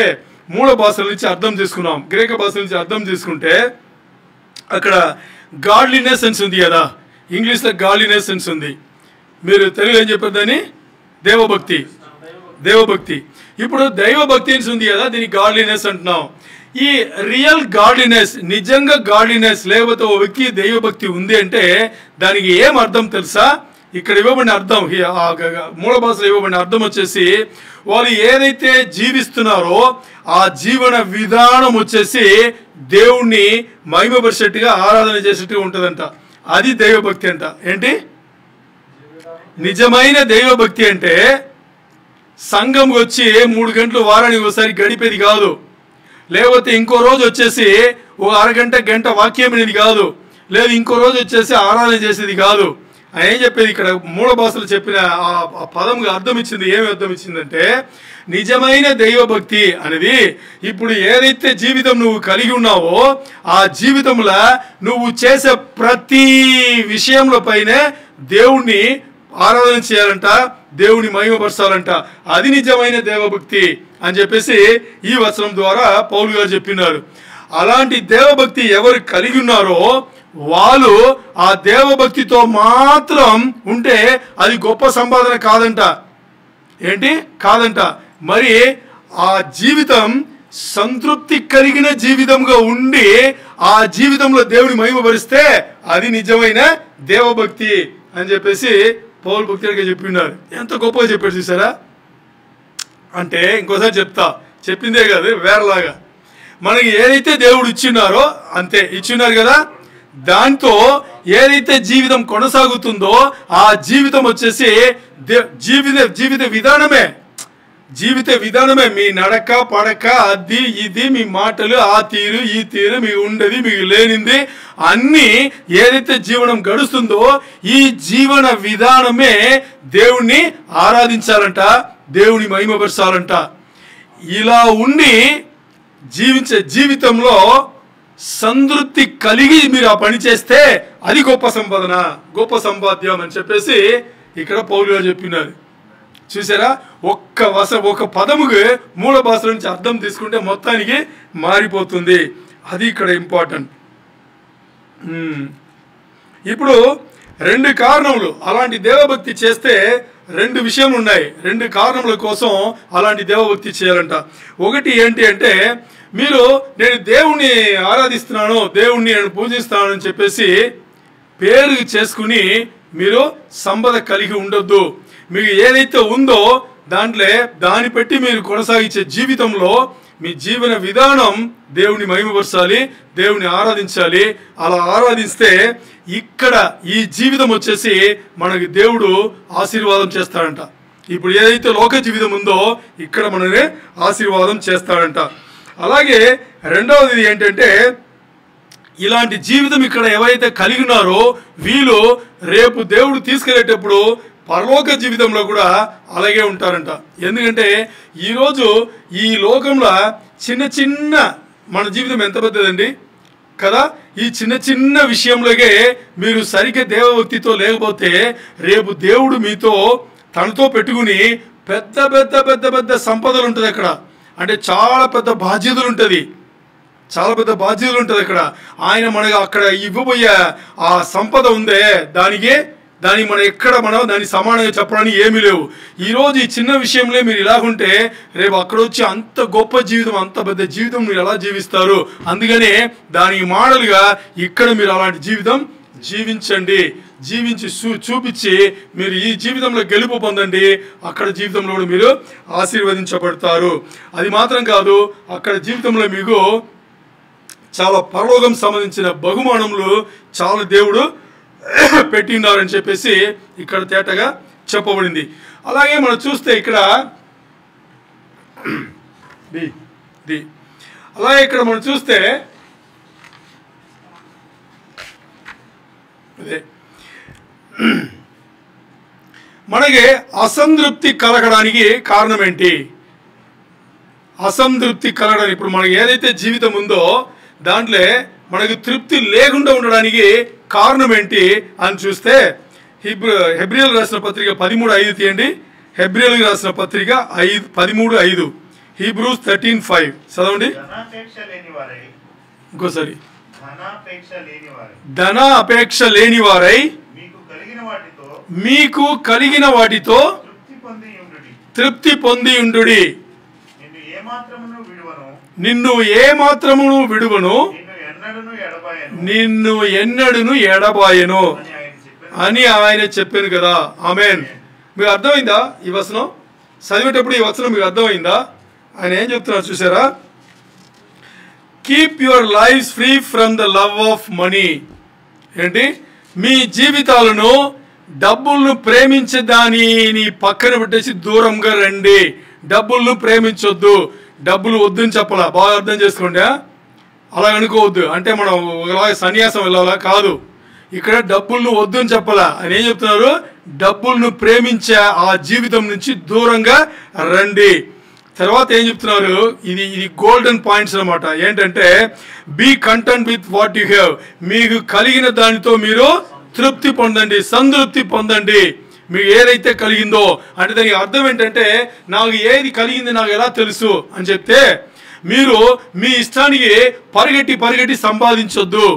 మూల భాషల నుంచి అర్థం చేసుకున్నాం. గ్రీక భాష నుంచి అర్థం చేసుకుంటే అక్కడ గాడ్లీనెస్ సెన్స్ ఉంది కదా, ఇంగ్లీష్లో గాడ్లీనెస్ సెన్స్ ఉంది. మీరు తెలుగు ఏం చెప్పారు దాన్ని? దేవభక్తి. ఇప్పుడు దైవభక్తి ఉంది కదా, దీనికి గాడ్లీనెస్ అంటున్నాం. ఈ రియల్ గాడ్లీనెస్, నిజంగా గాడ్లీనెస్ లేకపోతే ఓ వ్యక్తి దైవభక్తి ఉంది అంటే దానికి ఏం అర్థం తెలుసా? ఇక్కడ ఇవ్వబడిన అర్థం, మూల భాషలో ఇవ్వబడిన అర్థం వచ్చేసి వాళ్ళు ఏదైతే జీవిస్తున్నారో ఆ జీవన విధానం వచ్చేసి దేవుణ్ణి మహిమపరిచేట్టుగా ఆరాధన చేసేట్టుగా ఉంటుందంట. అది దైవభక్తి అంట. ఏంటి నిజమైన దైవభక్తి అంటే? సంఘం వచ్చి 3 గంటలు వారానికి ఒకసారి గడిపేది కాదు, లేకపోతే ఇంకో రోజు వచ్చేసి ఒక గంట వాక్యం అనేది కాదు, లేదు ఇంకో రోజు వచ్చేసి ఆరాధన చేసేది కాదు. ఆయన ఏం చెప్పేది ఇక్కడ మూల భాషలు చెప్పిన ఆ పదంగా అర్థం ఇచ్చింది. ఏమి అర్థం ఇచ్చిందంటే నిజమైన దైవభక్తి అనేది ఇప్పుడు ఏదైతే జీవితం నువ్వు కలిగి ఉన్నావో ఆ జీవితంలో నువ్వు చేసే ప్రతి విషయంలో పైనే దేవుణ్ణి ఆరాధన చేయాలంట, దేవుని మహిమపరచాలంట. అది నిజమైన దేవభక్తి అని చెప్పేసి ఈ వచనం ద్వారా పౌలు గారు చెప్పినారు. అలాంటి దేవభక్తి ఎవరు కలిగి ఉన్నారో వాళ్ళు ఆ దేవభక్తితో మాత్రం ఉంటే అది గొప్ప సంపాదన కాదంట. ఏంటి కాదంట? మరి ఆ జీవితం సంతృప్తి కలిగిన జీవితంగా ఉండి ఆ జీవితంలో దేవుని మహిమపరిస్తే అది నిజమైన దేవభక్తి అని చెప్పేసి పౌలు భక్తుడిగా చెప్పిన్నారు. ఎంత గొప్పగా చెప్పాడు చూసారా? అంటే ఇంకోసారి చెప్పిందే కాదు, వేరేలాగా మనకి ఏదైతే దేవుడు ఇచ్చిన్నారో అంతే ఇచ్చిన్నారు కదా, దాంతో ఏదైతే జీవితం కొనసాగుతుందో ఆ జీవితం వచ్చేసి జీవిత విధానమే మీ నడక పడక అది ఇది మీ మాటలు ఆ తీరు ఈ తీరు మీకు ఉండేది మీకు లేనింది అన్నీ ఏదైతే జీవనం గడుస్తుందో ఈ జీవన విధానమే దేవుణ్ణి ఆరాధించాలంట, దేవుని మహిమపరచాలంట. ఇలా ఉండి జీవించే జీవితంలో సంతృప్తి కలిగి మీరు ఆ పని చేస్తే అది గొప్ప సంపాదన, గొప్ప సంపాద్యం అని చెప్పేసి ఇక్కడ పౌలు గారు చెప్పినారు. చూసారా, ఒక పదముకి మూల భాష నుంచి అర్థం తీసుకుంటే మొత్తానికి మారిపోతుంది. అది ఇక్కడ ఇంపార్టెంట్. ఇప్పుడు 2 కారణములు అలాంటి దేవభక్తి చేస్తే 2 విషయాలు ఉన్నాయి. 2 కారణముల కోసం అలాంటి దేవభక్తి చేయాలంట. ఒకటి ఏంటి అంటే మీరు నేను దేవుణ్ణి ఆరాధిస్తున్నాను, దేవుణ్ణి నేను పూజిస్తాను అని చెప్పేసి పేరు చేసుకుని మీరు సంపద కలిగి ఉండొద్దు. మీకు ఏదైతే ఉందో దాన్ని పెట్టి మీరు కొనసాగించే జీవితంలో మీ జీవన విధానం దేవుని మహిమపరచాలి, దేవుని ఆరాధించాలి. అలా ఆరాధిస్తే ఇక్కడ ఈ జీవితం వచ్చేసి మనకి దేవుడు ఆశీర్వాదం చేస్తాడంట. ఇప్పుడు ఏదైతే లోక జీవితం ఉందో ఇక్కడ మనని ఆశీర్వాదం చేస్తాడంట. అలాగే రెండవది ఏంటంటే ఇలాంటి జీవితం ఇక్కడ ఎవరైతే కలిగి ఉన్నారో వీళ్ళు రేపు దేవుడు తీసుకెళ్లేటప్పుడు పరలోక జీవితంలో కూడా అలాగే ఉంటారంట. ఎందుకంటే ఈరోజు ఈ లోకంలో చిన్న మన జీవితం ఎంత పెద్దదండి కదా. ఈ చిన్న విషయంలోకే మీరు సరిగ్గా దేవభక్తితో లేకపోతే రేపు దేవుడు మీతో తనతో పెట్టుకుని పెద్ద సంపదలు ఉంటుంది అక్కడ. అంటే చాలా పెద్ద బాధ్యతలు ఉంటుంది అక్కడ. ఆయన మనకు అక్కడ ఇవ్వబోయే ఆ సంపద ఉందే దానికి మనం దానికి సమానంగా చెప్పడానికి ఏమీ లేవు. ఈరోజు ఈ చిన్న విషయంలో మీరు ఇలాగుంటే రేపు అక్కడ వచ్చి అంత గొప్ప జీవితం, అంత పెద్ద జీవితం మీరు ఎలా జీవిస్తారు? అందుకనే దానికి మోడల్గా ఇక్కడ మీరు అలాంటి జీవితం జీవించి చూపించి మీరు ఈ జీవితంలో గెలుపు పొందండి. అక్కడ జీవితంలో కూడా మీరు ఆశీర్వదించబడతారు. అది మాత్రం కాదు, అక్కడ జీవితంలో మీకు చాలా పరలోకం సంబంధించిన బహుమానములు చాలా దేవుడు పెట్టినారని చెప్పేసి ఇక్కడ తేటగా చెప్పబడింది. అలాగే మనం చూస్తే ఇక్కడ మనం చూస్తే మనకి అసంతృప్తి కలగడానికి కారణం ఏంటి? అసంతృప్తి కలగడానికి ఇప్పుడు మనకి ఏదైతే జీవితం ఉందో దాంట్లో మనకు తృప్తి లేకుండా ఉండడానికి కారణం ఏంటి అని చూస్తే హెబ్రియల్ రాసిన పత్రిక 13:5 తీయండి. హెబ్రియల్ రాసిన పత్రిక 13:5 హీబ్రూస్ 13:5 చదవండి ఇంకోసారి. ధన అపేక్ష లేని వారై మీకు కలిగిన వాటితో తృప్తి పొంది ఉండుడి. నిన్ను ఏ మాత్రమును విడువను, నిన్ను ఎన్నడును ఎడబాయను అని ఆయన చెప్పాను కదా. ఆమేన్. మీకు అర్థమైందా ఈ వచనం? చదివేటప్పుడు ఈ వచనం మీకు అర్థమైందా? ఆయన ఏం చెప్తున్నారు చూసారా? Keep your lifes free from the love of money. ఏంటి? మీ జీవితాలను డబ్బులను ప్రేమించే దానిని పక్కన పెట్టేసి దూరంగా రండి. డబ్బులను ప్రేమించొద్దు, డబ్బులు వద్దని చెప్పాలా. బాగా అర్థం చేసుకోండి. అలా అనుకోవద్దు అంటే మనం ఒకలాగా సన్యాసం వెళ్ళాలా కాదు. ఇక్కడ డబ్బులను వద్దని చెప్పాలా. అని ఏం చెప్తున్నారు? డబ్బులను ప్రేమించే ఆ జీవితం నుంచి దూరంగా రండి. తర్వాత ఏం చెప్తున్నారు? ఇది గోల్డెన్ పాయింట్స్ అన్నమాట. ఏంటంటే be content with what you have. మీకు కలిగిన దానితో మీరు తృప్తి పొందండి, సంతృప్తి పొందండి. మీకు ఏదైతే కలిగిందో అంటే దానికి అర్థం ఏంటంటే నాకు ఏది కలిగింది నాకు ఎలా తెలుసు అని చెప్తే మీరు మీ ఇష్టానికి పరిగెట్టి సంపాదించొద్దు.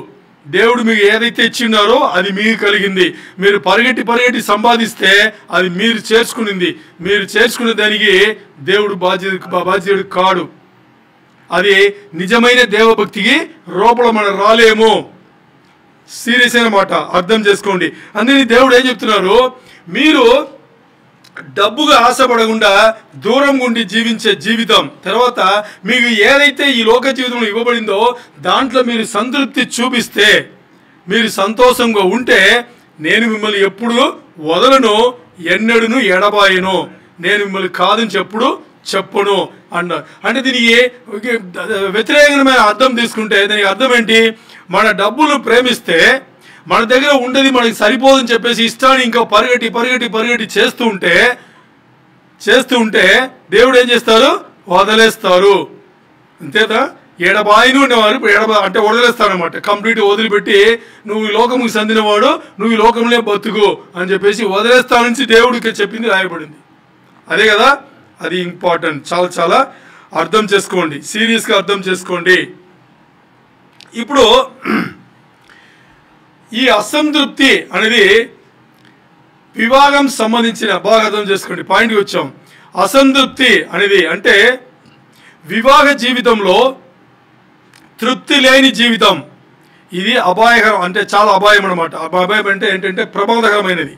దేవుడు మీకు ఏదైతే ఇచ్చినారో అది మీకు కలిగింది. మీరు పరిగెట్టి సంపాదిస్తే అది మీరు చేర్చుకునింది. మీరు చేర్చుకునే దానికి దేవుడు బాధ్యుడు కాడు. అది నిజమైన దేవభక్తికి రూపంలో మనం రాలేము. సీరియస్ అయిన మాట అర్థం చేసుకోండి. అందుకని దేవుడు ఏం చెప్తున్నారు? మీరు డబ్బుగా ఆశపడకుండా దూరం ఉండి జీవించే జీవితం, తర్వాత మీకు ఏదైతే ఈ లోక జీవితంలో ఇవ్వబడిందో దాంట్లో మీరు సంతృప్తి చూపిస్తే, మీరు సంతోషంగా ఉంటే నేను మిమ్మల్ని ఎప్పుడు వదలను, ఎన్నడును ఎడబాయను, నేను మిమ్మల్ని కాదని చెప్పును అన్నారు. అంటే దీనికి వ్యతిరేకమైన అర్థం తీసుకుంటే దానికి అర్థం ఏంటి? మన డబ్బులు ప్రేమిస్తే మన దగ్గర ఉండేది మనకి సరిపోదని చెప్పేసి ఇష్టాన్ని ఇంకా పరిగెట్టి చేస్తూ ఉంటే దేవుడు ఏం చేస్తారు? వదిలేస్తారు. అంతేదా? ఎడబాయిను ఉండేవారు అంటే వదిలేస్తారనమాట. కంప్లీట్గా వదిలిపెట్టి నువ్వు ఈ లోకముకి చెందినవాడు, నువ్వు ఈ లోకంలో బతుకు అని చెప్పేసి వదిలేస్తానని దేవుడికి చెప్పింది, రాయబడింది. అదే కదా, అది ఇంపార్టెంట్. చాలా అర్థం చేసుకోండి, సీరియస్గా అర్థం చేసుకోండి. ఇప్పుడు ఈ అసంతృప్తి అనేది వివాహం సంబంధించిన, బాగా అర్థం చేసుకోండి, పాయింట్కి వచ్చాం. అసంతృప్తి అనేది అంటే వివాహ జీవితంలో తృప్తి లేని జీవితం. ఇది అపాయకరం, అంటే చాలా అపాయం అనమాట. అపాయం అంటే ఏంటంటే ప్రమాదకరమైనది.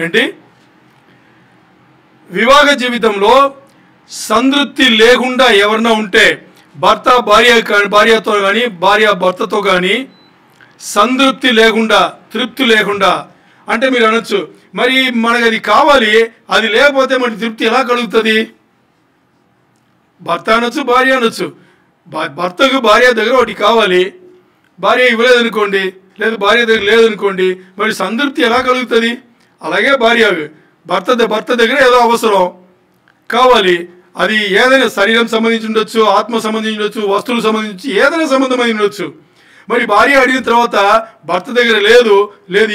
ఏంటి? వివాహ జీవితంలో సంతృప్తి లేకుండా ఎవరన్నా ఉంటే, భర్త భార్యతో కానీ భార్య భర్తతో కానీ సంతృప్తి లేకుండా, తృప్తి లేకుండా, అంటే మీరు అనొచ్చు, మరి మనకు అది కావాలి, అది లేకపోతే మనకి తృప్తి ఎలా కలుగుతుంది? భర్త అనొచ్చు, భార్య అనొచ్చు. భర్తకు భార్య దగ్గర ఒకటి కావాలి, భార్య ఇవ్వలేదనుకోండి, లేదు భార్య దగ్గర లేదనుకోండి, మరి సంతృప్తి ఎలా కలుగుతుంది? అలాగే భర్త దగ్గర ఏదో అవసరం కావాలి, అది ఏదైనా శరీరం సంబంధించి ఉండొచ్చు, ఆత్మ సంబంధించి ఉండొచ్చు, వస్తువులు సంబంధించి ఏదైనా సంబంధమై ఉండొచ్చు. మరి భార్య అడిగిన తర్వాత భర్త దగ్గర లేదు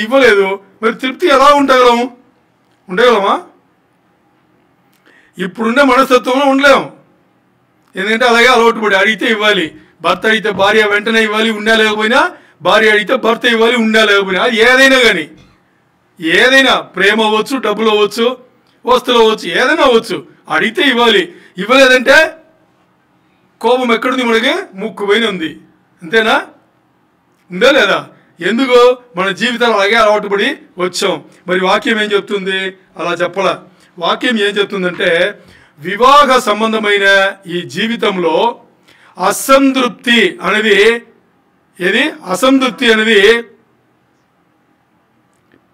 ఇవ్వలేదు, మరి తృప్తి ఎలా ఉండగలమా? ఇప్పుడుండే మనస్తత్వంలో ఉండలేము. ఎందుకంటే అలాగే అలవాటు పడి అడిగితే ఇవ్వాలి, భర్త అడిగితే భార్య వెంటనే ఇవ్వాలి, ఉండా లేకపోయినా, భార్య అడిగితే భర్త ఇవ్వాలి, ఉండా లేకపోయినా. అది ఏదైనా కానీ, ఏదైనా ప్రేమ అవ్వచ్చు, డబ్బులు అవ్వచ్చు, వస్తువులు అవ్వచ్చు, ఏదైనా అవ్వచ్చు, అడిగితే ఇవ్వాలి. ఇవ్వలేదంటే కోపం ఎక్కడుంది? మనకి ముక్కు పైన ఉంది. అంతేనా? ఉందా లేదా? ఎందుకు? మన జీవితాలు అలాగే అలవాటు పడి వచ్చాం. మరి వాక్యం ఏం చెప్తుంది? అలా చెప్పలా. వాక్యం ఏం చెప్తుందంటే, వివాహ సంబంధమైన ఈ జీవితంలో అసంతృప్తి అనేది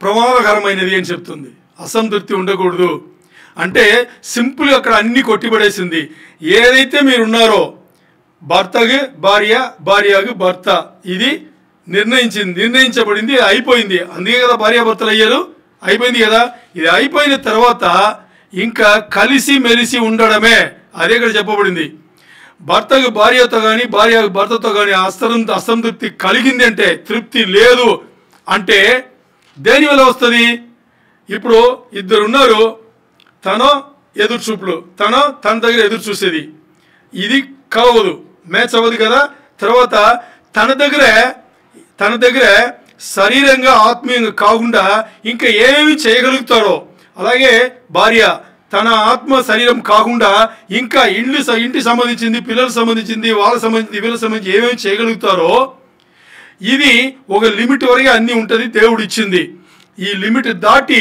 ప్రమాదకరమైనది అని చెప్తుంది. అసంతృప్తి ఉండకూడదు అంటే సింపుల్గా అక్కడ అన్ని కొట్టిపడేసింది. ఏదైతే మీరున్నారో, భర్తకి భార్య, భార్యకు భర్త, ఇది నిర్ణయించబడింది, అయిపోయింది. అందుకే కదా భార్యాభర్తలు అయ్యారు, అయిపోయింది కదా. ఇది అయిపోయిన తర్వాత ఇంకా కలిసి మెలిసి ఉండడమే. అదే ఇక్కడ చెప్పబడింది. భర్తకు భార్యతో కానీ భార్యకు భర్తతో కానీ అసంతృప్తి కలిగింది అంటే, తృప్తి లేదు అంటే దేనివల్ల వస్తుంది? ఇప్పుడు ఇద్దరు ఉన్నారు, తన ఎదురుచూపులు, తన దగ్గర ఎదురు చూసేది, ఇది కలవదు, మ్యాచ్ అవ్వదు కదా. తర్వాత తన దగ్గర శరీరంగా ఆత్మీయంగా కాకుండా ఇంకా ఏమేమి చేయగలుగుతారో, అలాగే భార్య తన ఆత్మ శరీరం కాకుండా ఇంకా ఇంటి సంబంధించింది, పిల్లలకు సంబంధించింది, వాళ్ళకి సంబంధించింది, వీళ్ళకి సంబంధించి ఏమేమి చేయగలుగుతారో, ఇది ఒక లిమిట్ వరకు అన్నీ ఉంటుంది, దేవుడు ఇచ్చింది. ఈ లిమిట్ దాటి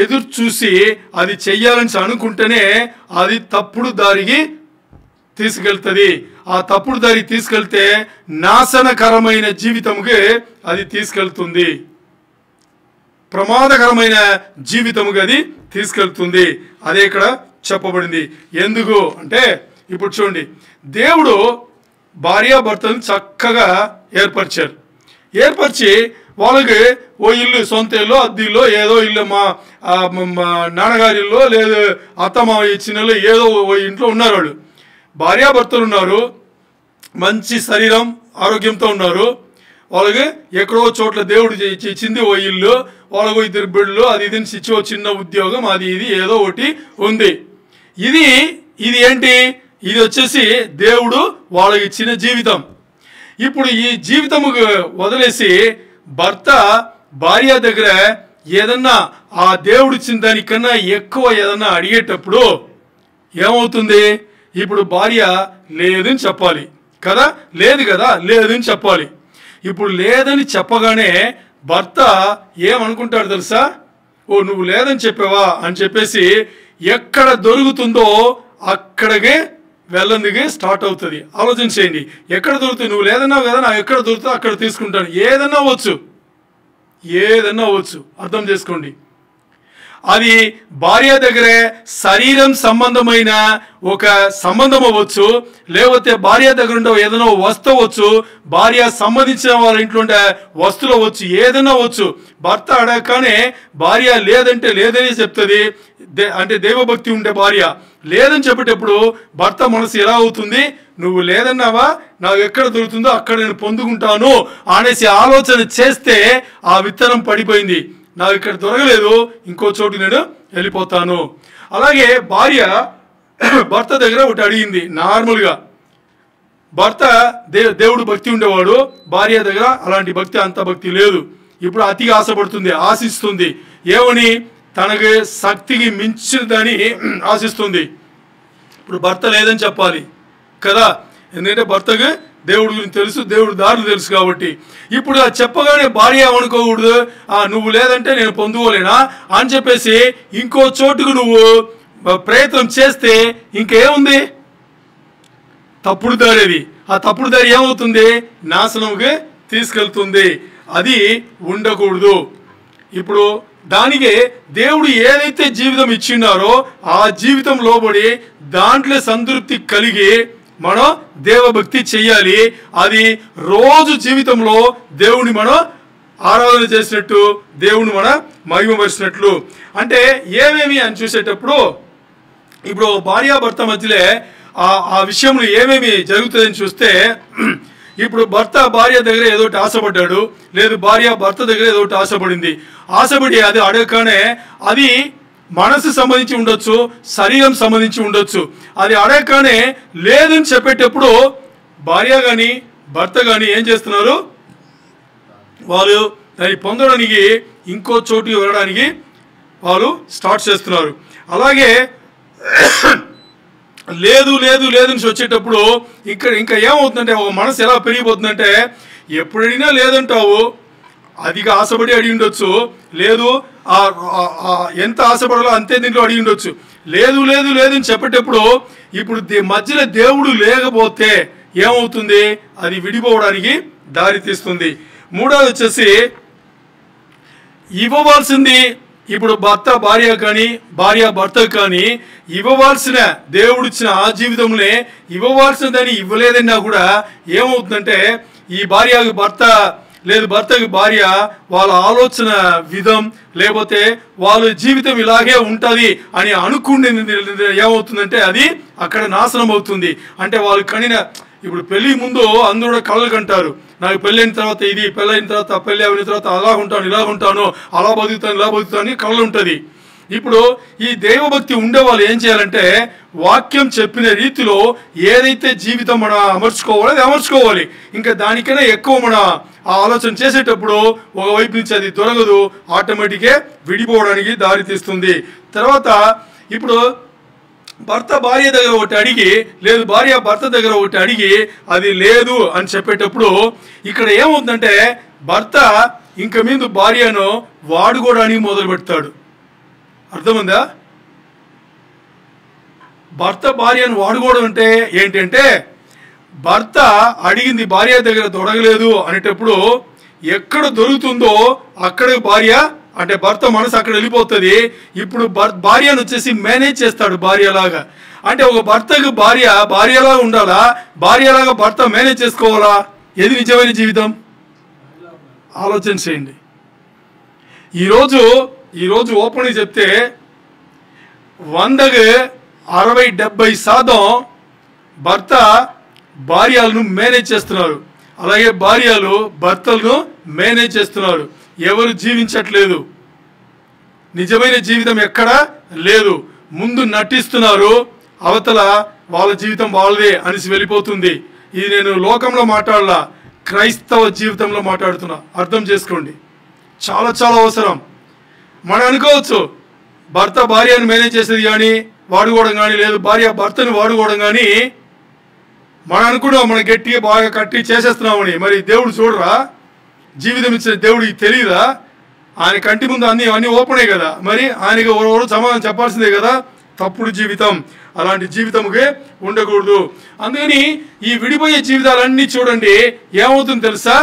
ఎదురు చూసి అది చెయ్యాలని అనుకుంటేనే అది తప్పుడు దారికి తీసుకెళ్తుంది. ఆ తప్పుడు దారికి తీసుకెళ్తే నాశనకరమైన జీవితంకి అది తీసుకెళ్తుంది, ప్రమాదకరమైన జీవితముగా అది తీసుకెళ్తుంది. అదే ఇక్కడ చెప్పబడింది. ఎందుకు అంటే, ఇప్పుడు చూడండి, దేవుడు భార్యాభర్తలను చక్కగా ఏర్పరిచి వాళ్ళకి ఓ ఇల్లు, సొంత ఇల్లు, అద్దె ఇల్లు, ఏదో ఇల్లు, మా నాన్నగారి ఇల్లు, లేదు అత్తమ్మ ఇచ్చిన ఇల్లు, ఏదో ఓ ఇంట్లో ఉన్నారు. వాళ్ళు భార్యాభర్తలు ఉన్నారు, మంచి శరీరం ఆరోగ్యంతో ఉన్నారు. వాళ్ళకి ఎక్కడో చోట్ల దేవుడు ఇచ్చింది ఓ ఇల్లు, వాళ్ళకు 2 బిడ్డలు, అది ఇది ఇచ్చి ఓ చిన్న ఉద్యోగం, అది ఇది ఏదో ఒకటి ఉంది. ఇది ఏంటి? ఇది వచ్చేసి దేవుడు వాళ్ళకి ఇచ్చిన జీవితం. ఇప్పుడు ఈ జీవితముకు వదిలేసి భర్త భార్య దగ్గర ఏదన్నా ఆ దేవుడు ఇచ్చిన దానికన్నా ఎక్కువ ఏదన్నా అడిగేటప్పుడు ఏమవుతుంది? ఇప్పుడు భార్య లేదని చెప్పాలి కదా, లేదని చెప్పాలి. ఇప్పుడు లేదని చెప్పగానే భర్త ఏమనుకుంటాడు తెలుసా? ఓ, నువ్వు లేదని చెప్పావా అని చెప్పేసి ఎక్కడ దొరుకుతుందో అక్కడికే వెళ్ళందుకే స్టార్ట్ అవుతుంది. ఆలోచన చేయండి, ఎక్కడ దొరుకుతుంది? నువ్వు లేదన్నావు కదా, నాకు ఎక్కడ దొరుకుతుందో అక్కడ తీసుకుంటాను. ఏదన్నా అవ్వచ్చు, అర్థం చేసుకోండి. అది భార్య దగ్గరే శరీరం సంబంధమైన ఒక సంబంధం అవ్వచ్చు, లేకపోతే భార్య దగ్గర ఉండే ఏదైనా వస్తువు అవ్వచ్చు, భార్య సంబంధించిన వాళ్ళ ఇంట్లో ఉండే వస్తువులు అవ్వచ్చు, ఏదైనా అవ్వచ్చు. భర్త అడగగానే భార్య లేదంటే లేదని చెప్తుంది. అంటే దైవభక్తి ఉండే భార్య లేదని చెప్పేటప్పుడు భర్త మనసు ఎలా అవుతుంది? నువ్వు లేదన్నావా, నాకు ఎక్కడ దొరుకుతుందో అక్కడ నేను పొందుకుంటాను అనేసి ఆలోచన చేస్తే ఆ విత్తనం పడిపోయింది. నాకు ఇక్కడ దొరకలేదు, ఇంకో చోటు నేను వెళ్ళిపోతాను. అలాగే భార్య భర్త దగ్గర ఒకటి అడిగింది. నార్మల్గా భర్త దేవుడు భక్తి ఉండేవాడు, భార్య దగ్గర అలాంటి భక్తి, అంత భక్తి లేదు. ఇప్పుడు అతిగా ఆశపడుతుంది, ఆశిస్తుంది. ఏమని? తనకి శక్తికి మించినదని ఆశిస్తుంది. ఇప్పుడు భర్త లేదని చెప్పాలి కదా, ఎందుకంటే భర్తకి దేవుడి గురించి తెలుసు, దేవుడి దారులు తెలుసు కాబట్టి. ఇప్పుడు అది చెప్పగానే భార్య ఏమనుకోకూడదు, నువ్వు లేదంటే నేను పొందుకోలేనా అని చెప్పేసి ఇంకో చోటుకు నువ్వు ప్రయత్నం చేస్తే ఇంకేముంది? తప్పుడు దారి. అది ఆ తప్పుడు దారి ఏమవుతుంది? నాశనంకి తీసుకెళ్తుంది. అది ఉండకూడదు. ఇప్పుడు దానికే దేవుడు ఏదైతే జీవితం ఇచ్చినారో ఆ జీవితం లోబడి దాంట్లో సంతృప్తి కలిగి మనం దేవభక్తి చెయ్యాలి. అది రోజు జీవితంలో దేవుని మనం ఆరాధన చేసినట్టు, దేవుని మనం మహిమపరిచినట్లు. అంటే ఏమేమి అని చూసేటప్పుడు ఇప్పుడు భార్యాభర్త మధ్యలో ఆ విషయంలో ఏమేమి జరుగుతుందని చూస్తే, ఇప్పుడు భర్త భార్య దగ్గర ఏదో ఒకటి ఆశపడ్డాడు, లేదు భార్య భర్త దగ్గర ఏదో ఒకటి ఆశపడింది. ఆశపడి అది అడగగానే అది మనసు సంబంధించి ఉండొచ్చు, శరీరం సంబంధించి ఉండొచ్చు. అది అడగగానే లేదని చెప్పేటప్పుడు భార్య కానీ భర్త కానీ ఏం చేస్తున్నారు? వాళ్ళు దాన్ని పొందడానికి ఇంకో చోటుకి వెళ్ళడానికి వాళ్ళు స్టార్ట్ చేస్తున్నారు. అలాగే లేదు లేదు లేదని వచ్చేటప్పుడు ఇంకా ఏమవుతుందంటే ఒక మనసు ఎలా పెరిగిపోతుందంటే, ఎప్పుడు అడిగినా లేదంటావు, అదిగా ఆశపడి అడిగి ఉండొచ్చు, లేదు ఎంత ఆశపడాలో అంతే దీంట్లో అడిగి ఉండొచ్చు. లేదు లేదు లేదని చెప్పేటప్పుడు ఇప్పుడు మధ్యలో దేవుడు లేకపోతే ఏమవుతుంది? అది విడిపోవడానికి దారి తీస్తుంది. మూడోది వచ్చేసి ఇవ్వవలసింది, ఇప్పుడు భర్త భార్య కానీ భార్య భర్త కానీ ఇవ్వవలసిన దేవుడిచ్చిన ఆ జీవితంలో ఇవ్వవలసిన దాన్ని ఇవ్వలేదన్నా కూడా ఏమవుతుందంటే, ఈ భార్యకి భర్త లేదు భర్తకి భార్య వాళ్ళ ఆలోచన విధం లేకపోతే వాళ్ళ జీవితం ఇలాగే ఉంటుంది అని అనుకునేది ఏమవుతుందంటే అది అక్కడ నాశనం అవుతుంది. అంటే వాళ్ళు కనిన ఇప్పుడు పెళ్లి ముందు అందరూ కళలు కంటారు, నాకు పెళ్ళైన తర్వాత ఇది, పెళ్ళైన తర్వాత పెళ్ళి అయిన తర్వాత అలా ఉంటాను, ఇలా ఉంటాను, అలా బతుకుతాను, ఇలా బతుకుతాను అని కళలు ఉంటుంది. ఇప్పుడు ఈ దైవభక్తి ఉండే వాళ్ళు ఏం చేయాలంటే, వాక్యం చెప్పిన రీతిలో ఏదైతే జీవితం మనం అమర్చుకోవాలో అది అమర్చుకోవాలి. ఇంకా దానికైనా ఎక్కువ మన ఆ ఆలోచన చేసేటప్పుడు ఒకవైపు నుంచి అది దొరకదు, ఆటోమేటిక్గా విడిపోవడానికి దారి తీస్తుంది. తర్వాత ఇప్పుడు భర్త భార్య దగ్గర ఒకటి అడిగి, లేదు భార్య భర్త దగ్గర ఒకటి అడిగి అది లేదు అని చెప్పేటప్పుడు ఇక్కడ ఏమవుతుందంటే, భర్త ఇంక మీద భార్యను వాడుకోవడానికి మొదలు పెడతాడు. అర్థమైందా? భర్త భార్యను వాడుకోవడం అంటే ఏంటంటే, భర్త అడిగింది భార్య దగ్గర దొరకలేదు అనేటప్పుడు ఎక్కడ దొరుకుతుందో అక్కడ భార్య అంటే భర్త మనసు అక్కడ వెళ్ళిపోతుంది. ఇప్పుడు భార్యను వచ్చేసి మేనేజ్ చేస్తాడు భార్యలాగా. అంటే ఒక భర్తకు భార్యలాగా ఉండాలా, భార్యలాగా భర్త మేనేజ్ చేసుకోవాలా? ఏది నిజమైన జీవితం? ఆలోచన చేయండి. ఈరోజు ఓపెన్గా చెప్తే 100కి 60-70% భర్త భార్యలను మేనేజ్ చేస్తున్నారు, అలాగే భార్యలు భర్తలను మేనేజ్ చేస్తున్నారు. ఎవరు జీవించట్లేదు, నిజమైన జీవితం ఎక్కడా లేదు. ముందు నటిస్తున్నారు, అవతల వాళ్ళ జీవితం వాళ్ళదే అనేసి వెళ్ళిపోతుంది. ఇది నేను లోకంలో మాట్లాడలా, క్రైస్తవ జీవితంలో మాట్లాడుతున్నా. అర్థం చేసుకోండి, చాలా చాలా అవసరం. మనం అనుకోవచ్చు భర్త భార్యను మేనేజ్ చేసేది కానీ వాడుకోవడం కానీ, లేదు భార్య భర్తను వాడుకోవడం కానీ మనం అనుకున్నాం మనం గట్టిగా బాగా కట్టి చేసేస్తున్నామని. మరి దేవుడు చూడరా? జీవితం ఇచ్చిన దేవుడికి తెలియదా? ఆయన కంటి ముందు అన్నీ ఓపెనే కదా, మరి ఆయనకి ఎవరు సమాధానం చెప్పాల్సిందే కదా. తప్పుడు జీవితం, అలాంటి జీవితముకే ఉండకూడదు. అందుకని ఈ విడిపోయే జీవితాలన్నీ చూడండి, ఏమవుతుందో తెలుసా?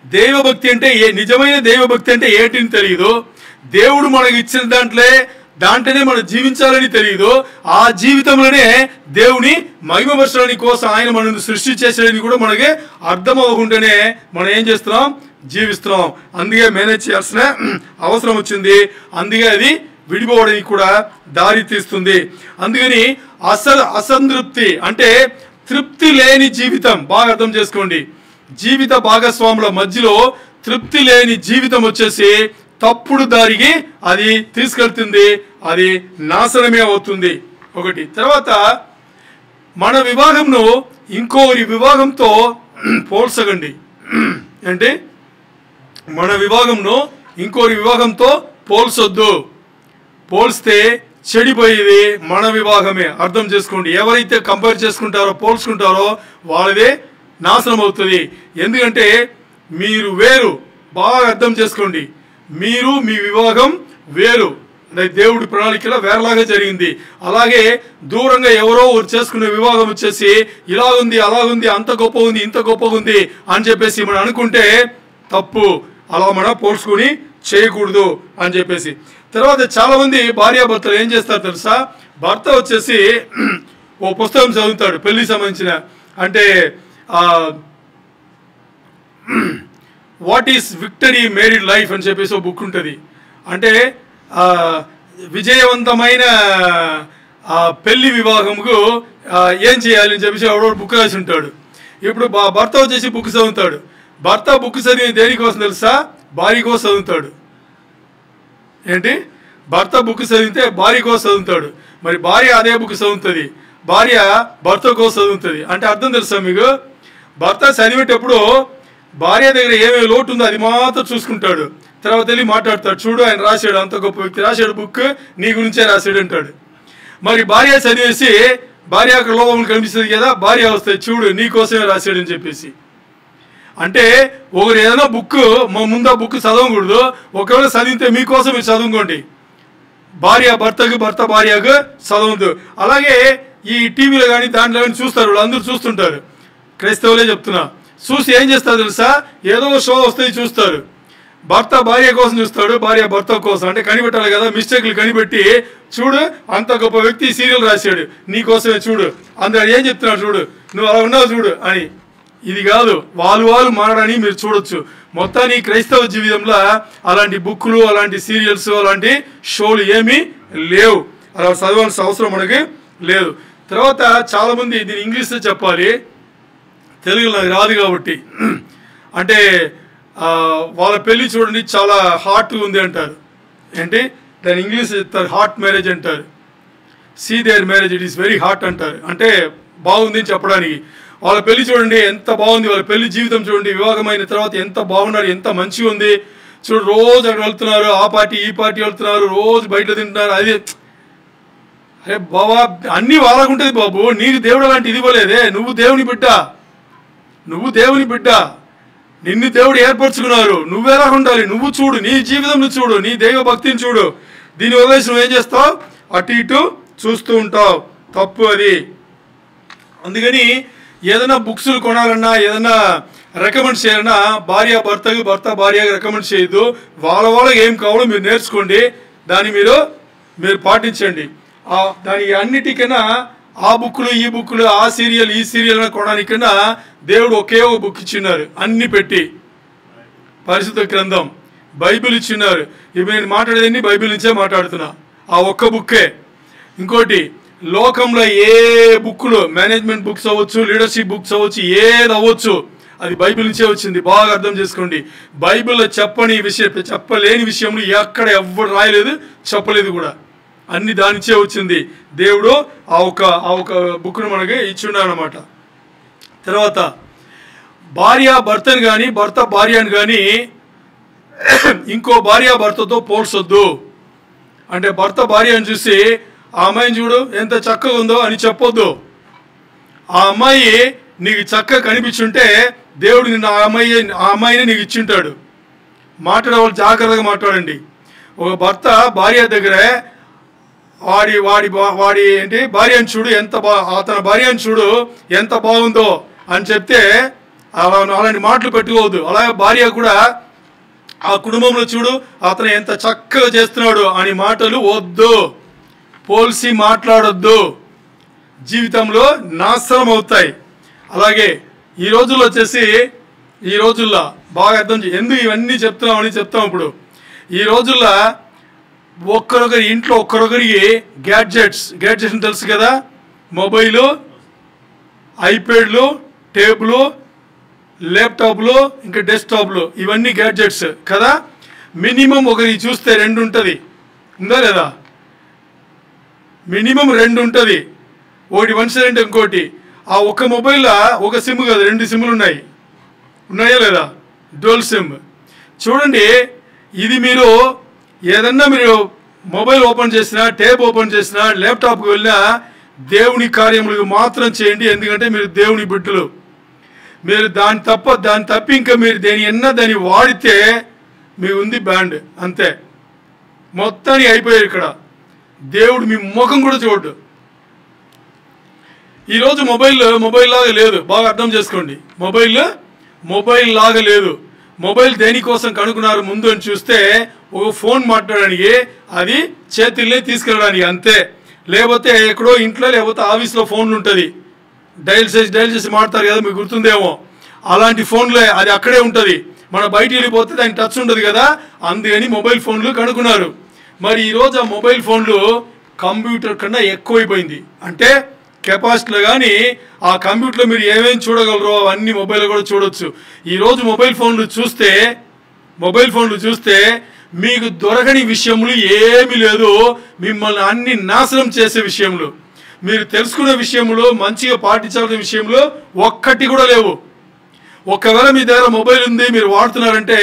దైవభక్తి అంటే నిజమైన దైవభక్తి అంటే ఏంటిని తెలియదు. దేవుడు మనకి ఇచ్చిన దాంట్లోనే మనం జీవించాలని తెలియదు. ఆ జీవితంలోనే దేవుని మహిమపరచడానికి కోసం ఆయన మనల్ని సృష్టి చేసేదని కూడా మనకి అర్థం అవ్వకుండానే మనం ఏం చేస్తున్నాం, జీవిస్తున్నాం. అందుకే మేనేజ్ చేయాల్సిన అవసరం వచ్చింది. అందుకే అది విడిపోవడానికి కూడా దారి తీస్తుంది. అందుకని అసంతృప్తి అంటే తృప్తి లేని జీవితం, బాగా అర్థం చేసుకోండి. జీవిత భాగస్వాముల మధ్యలో తృప్తి లేని జీవితం వచ్చేసి తప్పుడు దారికి అది తీసుకెళ్తుంది, అది నాశనమే అవుతుంది. ఒకటి. తర్వాత మన వివాహంను ఇంకోరి వివాహంతో పోల్చకండి. అంటే మన వివాహంను ఇంకోరి వివాహంతో పోల్చొద్దు. పోల్స్తే చెడిపోయేది మన వివాహమే. అర్థం చేసుకోండి. ఎవరైతే కంపేర్ చేసుకుంటారో, పోల్చుకుంటారో వాళ్ళదే నాశనం అవుతుంది. ఎందుకంటే మీరు వేరు. బాగా అర్థం చేసుకోండి. మీరు మీ వివాహం వేరు. దేవుడి ప్రణాళికలో వేరేలాగా జరిగింది. అలాగే దూరంగా ఎవరో చేసుకునే వివాహం వచ్చేసి ఇలాగుంది, అలాగుంది, అంత గొప్ప ఉంది, ఇంత గొప్పగా ఉంది అని చెప్పేసి మనం అనుకుంటే తప్పు. అలా మనం పోల్చుకుని చేయకూడదు అని చెప్పేసి. తర్వాత చాలామంది భార్యాభర్తలు ఏం చేస్తారు తెలుసా, భర్త వచ్చేసి ఓ పుస్తకం చదువుతాడు పెళ్లికి సంబంధించిన, అంటే వాట్ ఈస్ విక్టరీ మేరీడ్ లైఫ్ అని చెప్పేసి ఒక బుక్ ఉంటుంది. అంటే విజయవంతమైన పెళ్లి వివాహంకు ఏం చేయాలి అని చెప్పేసి ఎవడో బుక్ రాసి ఉంటాడు. ఇప్పుడు భర్త వచ్చేసి బుక్ చదువుతాడు. భర్త బుక్ చదివి దేనికోసం తెలుసా, భార్య కోసం చదువుతాడు. ఏంటి, భర్త బుక్ చదివితే భార్య కోసం చదువుతాడు. మరి భార్య అదే బుక్ చదువుతుంది, భార్య భర్త కోసం చదువుతుంది. అంటే అర్థం తెలుసా మీకు, భర్త చదివేటప్పుడు భార్య దగ్గర ఏమేమి లోటు ఉందో అది మాత్రం చూసుకుంటాడు. తర్వాత వెళ్ళి మాట్లాడతాడు, చూడు ఆయన రాశాడు, అంత గొప్ప వ్యక్తి రాశాడు బుక్, నీ గురించే రాశాడు అంటాడు. మరి భార్య చదివేసి భార్య అక్కడ లోపం కనిపిస్తుంది కదా, భార్య వస్తాయి, చూడు నీ కోసమే రాశాడు అని చెప్పేసి. అంటే ఒకరు ఏదైనా బుక్ ముందు ఆ బుక్ చదవకూడదు. ఒకవేళ చదివితే మీకోసం మీరు చదువుకోండి. భార్య భర్తకు, భర్త భార్యకు చదవద్దు. అలాగే ఈ టీవీలో కానీ దాంట్లో కానీ చూస్తారు, వాళ్ళు అందరూ చూస్తుంటారు. క్రైస్తవులే చెప్తున్నా. చూసి ఏం చేస్తారు తెలుసా, ఏదో షో వస్తాయి చూస్తారు. భర్త భార్య కోసం చూస్తాడు, భార్య భర్త కోసం. అంటే కనిపెట్టాలి కదా, మిస్టేక్లు కనిపెట్టి చూడు అంత గొప్ప వ్యక్తి సీరియల్ రాశాడు, నీ కోసమే చూడు, అందరు ఏం చెప్తున్నాడు చూడు, నువ్వు అలా ఉన్నావు చూడు అని. ఇది కాదు, వాళ్ళు మారడానికి మీరు చూడొచ్చు. మొత్తాన్ని క్రైస్తవ జీవితంలో అలాంటి బుక్కులు, అలాంటి సీరియల్స్, అలాంటి షోలు ఏమీ లేవు. అలా చదవాల్సిన అవసరం మనకి లేదు. తర్వాత చాలామంది దీన్ని ఇంగ్లీష్లో చెప్పాలి, తెలుగులో నాకు రాదు కాబట్టి. అంటే వాళ్ళ పెళ్ళి చూడండి చాలా హాట్ ఉంది అంటారు. ఏంటి దాని ఇంగ్లీష్ చెప్తారు, హాట్ మ్యారేజ్ అంటారు. See their marriage it is very hot అంటారు. అంటే బాగుంది అని చెప్పడానికి. వాళ్ళ పెళ్లి చూడండి ఎంత బాగుంది, వాళ్ళ పెళ్లి జీవితం చూడండి, వివాహం అయిన తర్వాత ఎంత బాగున్నారు, ఎంత మంచిగా ఉంది చూడు. రోజు అక్కడ వెళ్తున్నారు, ఆ పార్టీ ఈ పార్టీ వెళ్తున్నారు, రోజు బయట తింటున్నారు. అది అరే బాబా, అన్నీ వాళ్ళకుంటుంది బాబు, నీకు దేవుడు అలాంటి ఇది ఇవ్వలేదే. నువ్వు దేవుని బిడ్డ, నువ్వు దేవుని బిడ్డ, నిన్ను దేవుడు ఏర్పరచుకున్నారు. నువ్వెలా ఉండాలి, నువ్వు చూడు, నీ జీవితంలో చూడు, నీ దైవ భక్తిని చూడు. దీని వదిలేసి నువ్వు ఏం చేస్తావు, అటు ఇటు చూస్తూ ఉంటావు. తప్పు అది. అందుకని ఏదైనా బుక్స్ కొనాలన్నా, ఏదైనా రికమెండ్ చేయాలన్నా భార్య భర్తకు, భర్త భార్యకు రికమెండ్ చేయొద్దు. వాళ్ళకి ఏం కావాలో మీరు నేర్చుకోండి, దాన్ని మీరు పాటించండి. దాని అన్నిటికన్నా ఆ బుక్కులు, ఈ బుక్కులు, ఆ సీరియల్, ఈ సీరియల్ కొనడానికన్నా దేవుడు ఒకే ఒక బుక్ ఇచ్చిన్నారు, అన్ని పెట్టి. పరిశుద్ధ గ్రంథం బైబిల్ ఇచ్చిన్నారు. ఇప్పుడు నేను మాట్లాడేది బైబిల్ నుంచే మాట్లాడుతున్నా, ఆ ఒక్క బుక్కే. ఇంకోటి, లోకంలో ఏ బుక్కులు, మేనేజ్మెంట్ బుక్స్ అవ్వచ్చు, లీడర్షిప్ బుక్స్ అవ్వచ్చు, ఏది అవ్వచ్చు, అది బైబిల్ నుంచే వచ్చింది. బాగా అర్థం చేసుకోండి. బైబిల్లో చెప్పలేని విషయంలో ఎక్కడ ఎవ్వరు రాయలేదు, చెప్పలేదు కూడా. అన్ని దానిచే వచ్చింది. దేవుడు ఆ ఒక బుక్ను మనకి ఇచ్చిండు అన్నమాట. తర్వాత భార్య భర్తను కానీ, భర్త భార్యను కానీ ఇంకో భార్య భర్తతో పోల్చొద్దు. అంటే భర్త భార్యను చూసి ఆ అమ్మాయిని చూడు ఎంత చక్కగా ఉందో అని చెప్పొద్దు. ఆ అమ్మాయి నీకు చక్కగా కనిపించుంటే దేవుడు నిన్ను ఆ అమ్మాయిని నీకు ఇచ్చింటాడు. మాట్లాడే వాళ్ళు జాగ్రత్తగా మాట్లాడండి. ఒక భర్త భార్య దగ్గరే వాడి ఏంటి భార్యను చూడు అతని భార్యను చూడు ఎంత బాగుందో అని చెప్తే అలాంటి మాటలు పెట్టుకోవద్దు. అలాగే భార్య కూడా ఆ కుటుంబంలో చూడు అతను ఎంత చక్కగా చేస్తున్నాడు అని మాటలు వద్దు, పోల్చి మాట్లాడొద్దు, జీవితంలో నాశనం అవుతాయి. అలాగే ఈ రోజుల్లో వచ్చేసి ఈ రోజుల్లో బాగా అర్థం ఎందుకు ఇవన్నీ చెప్తున్నామని చెప్తాం. ఇప్పుడు ఈ రోజుల్లో ఒక్కరొకరి ఇంట్లో ఒక్కరొకరికి గ్యాడ్జెట్స్ తెలుసు కదా, మొబైలు, ఐప్యాడ్లు, టేబుల్, ల్యాప్టాప్లు, ఇంకా డెస్క్టాప్లు, ఇవన్నీ గ్యాడ్జెట్స్ కదా. మినిమం ఒకరికి చూస్తే 2 ఉంటుంది, ఉందా లేదా? మినిమం 2 ఉంటుంది. ఒకటి 1 ఇంకోటి. ఆ ఒక్క మొబైల్లో ఒక సిమ్ కాదు 2 సిమ్లు ఉన్నాయా లేదా? Dual SIM. చూడండి, ఇది మీరు ఏదన్నా మీరు మొబైల్ ఓపెన్ చేసినా, టేబ్ ఓపెన్ చేసినా, ల్యాప్టాప్కి వెళ్ళినా దేవుని కార్యములకు మాత్రం చేయండి. ఎందుకంటే మీరు దేవుని బిడ్డలు. మీరు దాన్ని తప్పి ఇంకా మీరు దాన్ని వాడితే మీ ఉంది బ్యాండ్, అంతే, మొత్తానికి అయిపోయారు. ఇక్కడ దేవుడు మీ ముఖం కూడా చూడు. ఈరోజు మొబైల్ లాగా లేదు, బాగా అర్థం చేసుకోండి. మొబైల్ లాగా లేదు. మొబైల్ దేనికోసం కనుక్కున్నారు ముందు అని చూస్తే ఒక ఫోన్ మాట్లాడడానికి, అది చేతుల్ని తీసుకెళ్ళడానికి, అంతే. లేకపోతే ఎక్కడో ఇంట్లో లేకపోతే ఆఫీస్లో ఫోన్లు ఉంటుంది, డైల్ చేసి మాట్లాడతారు కదా, మీకు గుర్తుందేమో. అలాంటి ఫోన్లే, అది అక్కడే ఉంటుంది. మన బయట వెళ్ళిపోతే దానికి టచ్ ఉండదు కదా, అందుకని మొబైల్ ఫోన్లు కనుక్కున్నారు. మరి ఈరోజు ఆ మొబైల్ ఫోన్లు కంప్యూటర్ కన్నా ఎక్కువైపోయింది. అంటే కెపాసిటీలో కానీ ఆ కంప్యూటర్లో మీరు ఏమేమి చూడగలరో అవన్నీ మొబైల్లో కూడా చూడొచ్చు. ఈరోజు మొబైల్ ఫోన్లు చూస్తే మీకు దొరకని విషయములు ఏమీ లేదు. మిమ్మల్ని అన్ని నాశనం చేసే విషయములు, మీరు తెలుసుకునే విషయములు, మంచిగా పాటించాల్సిన విషయంలో ఒక్కటి కూడా లేవు. ఒకవేళ మీ దగ్గర మొబైల్ ఉంది, మీరు వాడుతున్నారంటే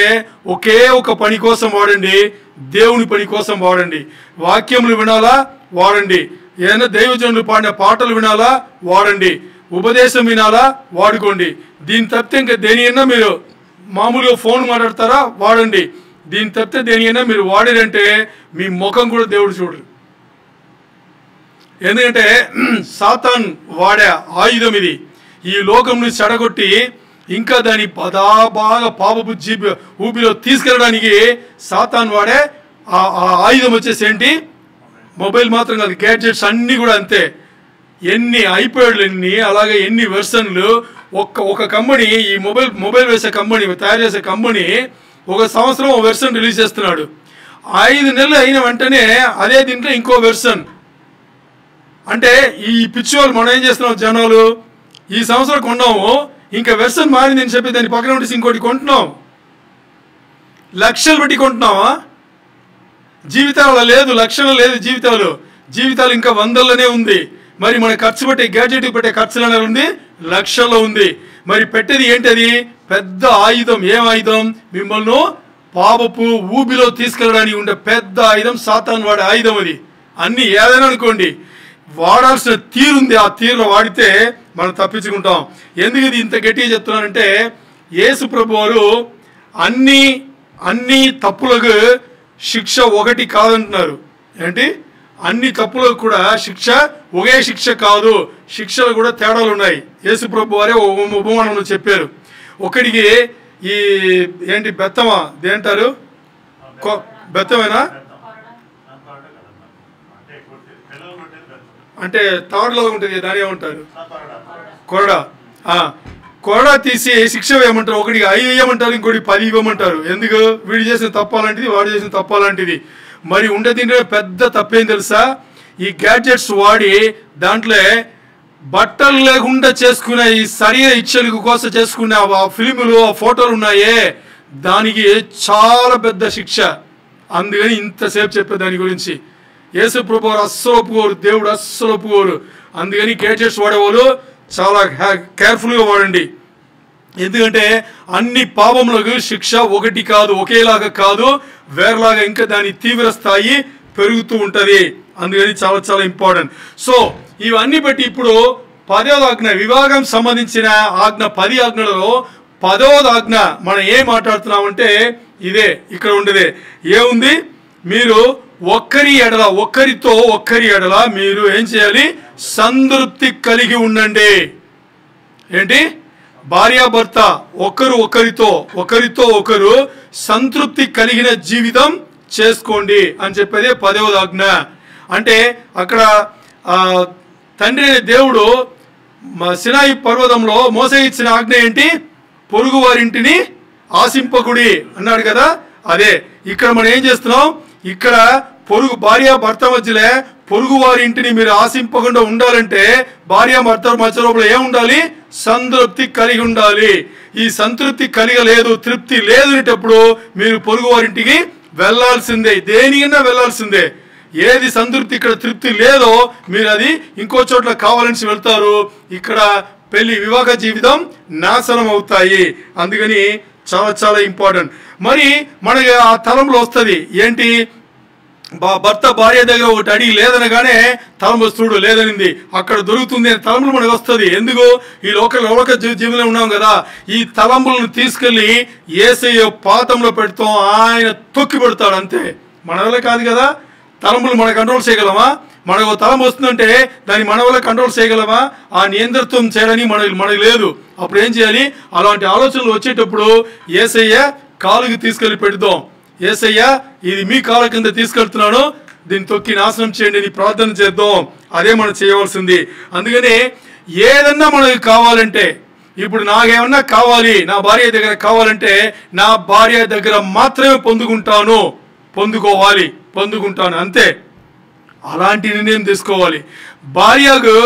ఒకే ఒక పని కోసం వాడండి, దేవుని పని కోసం వాడండి. వాక్యములు వినాలా, వాడండి. ఏదైనా దైవజనులు పాడిన పాటలు వినాలా, వాడండి. ఉపదేశం వినాలా, వాడుకోండి. దీని తప్పితే ఇంకా దేనికైనా మీరు మామూలుగా ఫోన్ మాట్లాడతారా, వాడండి. దీని తప్పితే దేనికైనా మీరు వాడారంటే మీ ముఖం కూడా దేవుడు చూడరు. ఎందుకంటే సాతాన్ వాడే ఆయుధం ఇది. ఈ లోకంని చెడగొట్టి ఇంకా దాని బాగా పాపపు ఊపిలో తీసుకెళ్ళడానికి సాతాన్ వాడే ఆ ఆయుధం వచ్చేసి ఏంటి? మొబైల్ మాత్రం కాదు, గ్యాడ్జెట్స్ అన్నీ కూడా అంతే. ఎన్ని ఐప్యాడ్లు ఎన్ని, అలాగే ఎన్ని వెర్షన్లు. ఒక కంపెనీ, ఈ మొబైల్ వేసే కంపెనీ, తయారు చేసే కంపెనీ 1 సంవత్సరం ఒక వెర్షన్ రిలీజ్ చేస్తున్నాడు. 5 నెలలు అయిన వెంటనే అదే దీంట్లో ఇంకో వెర్షన్. అంటే ఈ పిచ్చి వాళ్ళు మనం ఏం చేస్తున్నాం, జనాలు ఈ సంవత్సరం కొన్నాము, ఇంకా వెర్షన్ మారిందని చెప్పి దాని పక్కన ఉండి ఇంకోటి కొంటున్నాం. లక్షలు పెట్టి కొంటున్నావా? జీవితాలు లేదు, లక్షలు లేదు. జీవితాలు ఇంకా 100లోనే ఉంది. మరి మన ఖర్చు పెట్టే గ్యాడ్జెట్ పెట్టే ఖర్చులు అనేది ఉంది, లక్షల్లో ఉంది. మరి పెట్టేది ఏంటది? పెద్ద ఆయుధం. ఏం ఆయుధం? మిమ్మల్ని పాపపు ఊబిలో తీసుకెళ్ళడానికి ఉండే పెద్ద ఆయుధం, సాతాన్ వాడే ఆయుధం అది. అన్ని ఏదైనా అనుకోండి, వాడాల్సిన తీరుంది, ఆ తీరులో వాడితే మనం తప్పించుకుంటాం. ఎందుకు ఇది ఇంత గట్టిగా చెప్తున్నానంటే, యేసు ప్రభు వారు అన్ని తప్పులకు శిక్ష ఒకటి కాదంటున్నారు. ఏంటి? అన్ని తప్పులకు కూడా ఒకే శిక్ష కాదు, శిక్షలు కూడా తేడాలు ఉన్నాయి. యేసు ప్రభు వారే ఉపమానంలో చెప్పారు. ఒకడికి ఈ ఏంటి బెత్తమా, దేంటారు? బెత్తమేనా? అంటే తాడులో ఉంటుంది, దాని ఏమంటారు? కొరడా. కొరడా తీసి శిక్ష వేయమంటారు. ఒకటికి 5 వేయమంటారు, ఇంకోటి 10 ఇవ్వమంటారు. ఎందుకు? వీడు చేసిన తప్పాలంటిది, వాడు చేసిన తప్పాలంటిది. మరి ఉండే దీంట్లో పెద్ద తప్పేం తెలుసా? ఈ గ్యాడ్జెట్స్ వాడి దాంట్లో బట్టలు లేకుండా చేసుకునే ఈ శరీర ఇచ్చల కోసం చేసుకునే ఆ ఫిలిములు, ఆ ఫోటోలు ఉన్నాయే, దానికి చాలా పెద్ద శిక్ష. అందుకని ఇంతసేపు చెప్పే దాని గురించి. యేసు ప్రభు వారు అస్సలు ఒప్పుకోరు, దేవుడు అస్సలు ఒప్పుకోరు. అందుకని గ్యాడ్జెట్స్ వాడేవాళ్ళు చాలా కేర్ఫుల్గా వాడండి. ఎందుకంటే అన్ని పాపములకు శిక్ష ఒకటి కాదు, ఒకేలాగా కాదు, వేరేలాగా ఇంకా దాని తీవ్ర స్థాయి పెరుగుతూ ఉంటుంది. అందుకని చాలా చాలా ఇంపార్టెంట్. సో ఇవన్నీ బట్టి ఇప్పుడు 10వ ఆజ్ఞ, వివాహం సంబంధించిన ఆజ్ఞ, 10 ఆజ్ఞలలో 10వ ఆజ్ఞ మనం ఏం మాట్లాడుతున్నామంటే ఇదే, ఇక్కడ ఉండేదే. ఏముంది? మీరు ఒక్కరి ఎడల మీరు ఏం చేయాలి? సంతృప్తి కలిగి ఉండండి. ఏంటి? భార్యాభర్త ఒకరితో ఒకరు సంతృప్తి కలిగిన జీవితం చేసుకోండి అని చెప్పేదే 10వ ఆజ్ఞ. అంటే అక్కడ తండ్రి అనే దేవుడు సినాయి పర్వతంలో మోసే ఇచ్చిన ఆజ్ఞ ఏంటి? పొరుగు వారింటిని ఆశింపకుడి అన్నాడు కదా. అదే ఇక్కడ మనం ఏం చేస్తున్నాం, ఇక్కడ పొరుగు భార్య భర్త మధ్యలో పొరుగు వారి ఇంటిని మీరు ఆశింపకుండా ఉండాలంటే భార్య భర్త మధ్య లోపల ఏం ఉండాలి? సంతృప్తి కలిగి ఉండాలి. ఈ సంతృప్తి కలిగలేదు, తృప్తి లేదనేటప్పుడు మీరు పొరుగు వారింటికి వెళ్లాల్సిందే, దేనికైనా వెళ్లాల్సిందే. ఏది సంతృప్తి ఇక్కడ తృప్తి లేదో మీరు అది ఇంకో చోట్ల కావాలని వెళ్తారు. ఇక్కడ పెళ్లి వివాహ జీవితం నాశనం అవుతాయి. అందుకని చాలా చాలా ఇంపార్టెంట్. మరి మనకి ఆ తలంలో వస్తుంది ఏంటి? భర్త భార్య దగ్గర ఒకటి అడిగి లేదనగానే తలంపు వస్తుడు లేదనింది అక్కడ దొరుకుతుంది అని తలంపులు మనకు వస్తుంది. ఎందుకు? ఈ లోక జీవితంలో ఉన్నాం కదా. ఈ తలంపులను తీసుకెళ్లి యేసయ్య పాదంలో పెడతాం, ఆయన తొక్కి పెడతాడు అంతే. మన వల్ల కాదు కదా. తలంపులు మనం కంట్రోల్ చేయగలమా? మనకు తలంపు వస్తుందంటే దాన్ని మన వల్ల కంట్రోల్ చేయగలమా? ఆ నియంత్రణం చేయడానికి మనకు లేదు. అప్పుడు ఏం చేయాలి? అలాంటి ఆలోచనలు వచ్చేటప్పుడు యేసయ్య కాలుకి తీసుకెళ్లి పెడతాం. యేసయ్య ఇది మీ కాళ్ళ కింద తీసుకెళ్తున్నాను, దీన్ని తొక్కి నాశనం చేయండి అని ప్రార్థన చేద్దాం. అదే మనం చేయవలసింది. అందుకని ఏదన్నా మనకు కావాలంటే, ఇప్పుడు నాకేమన్నా కావాలి, నా భార్య దగ్గర కావాలంటే నా భార్య దగ్గర మాత్రమే పొందుకుంటాను అంతే. అలాంటి నిర్ణయం తీసుకోవాలి. భార్యకు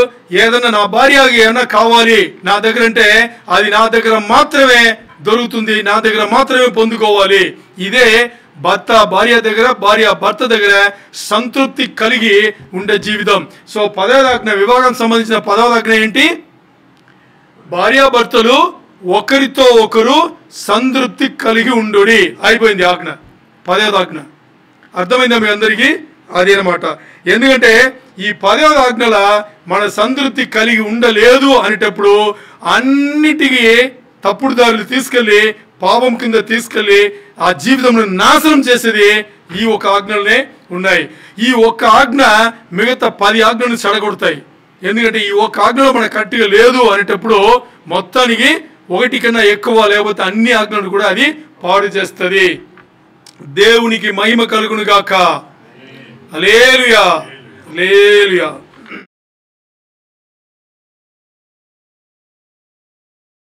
ఏదన్నా, నా భార్యకు ఏమన్నా కావాలి నా దగ్గర అంటే అది నా దగ్గర మాత్రమే దొరుకుతుంది, నా దగ్గర మాత్రమే పొందుకోవాలి. ఇదే భర్త భార్య దగ్గర, భార్య భర్త దగ్గర సంతృప్తి కలిగి ఉండే జీవితం. సో 10వ ఆజ్ఞ, వివాహం సంబంధించిన 10వ ఆజ్ఞ ఏంటి? భార్యాభర్తలు ఒకరితో ఒకరు సంతృప్తి కలిగి ఉండుడి. అయిపోయింది ఆజ్ఞ, 10వ ఆజ్ఞ. అర్థమైందా మీ అందరికీ? అదేనమాట. ఎందుకంటే ఈ 10వ ఆజ్ఞల మన సంతృప్తి కలిగి ఉండలేదు అనేటప్పుడు అన్నిటికీ తప్పుడు దారులు తీసుకెళ్ళి పాపం కింద తీసుకెళ్ళి ఆ జీవితంలో నాశనం చేసేది ఈ ఒక ఆజ్ఞలనే ఉన్నాయి. ఈ ఒక్క ఆజ్ఞ మిగతా 10 ఆజ్ఞలను చెడగొడతాయి. ఎందుకంటే ఈ ఒక్క ఆజ్ఞలో మన కరెక్ట్గా లేదు అనేటప్పుడు మొత్తానికి ఒకటి కన్నా ఎక్కువ లేకపోతే అన్ని ఆజ్ఞలను కూడా అది పాడు చేస్తుంది. దేవునికి మహిమ కలుగును గాక. హల్లెలూయా, హల్లెలూయా.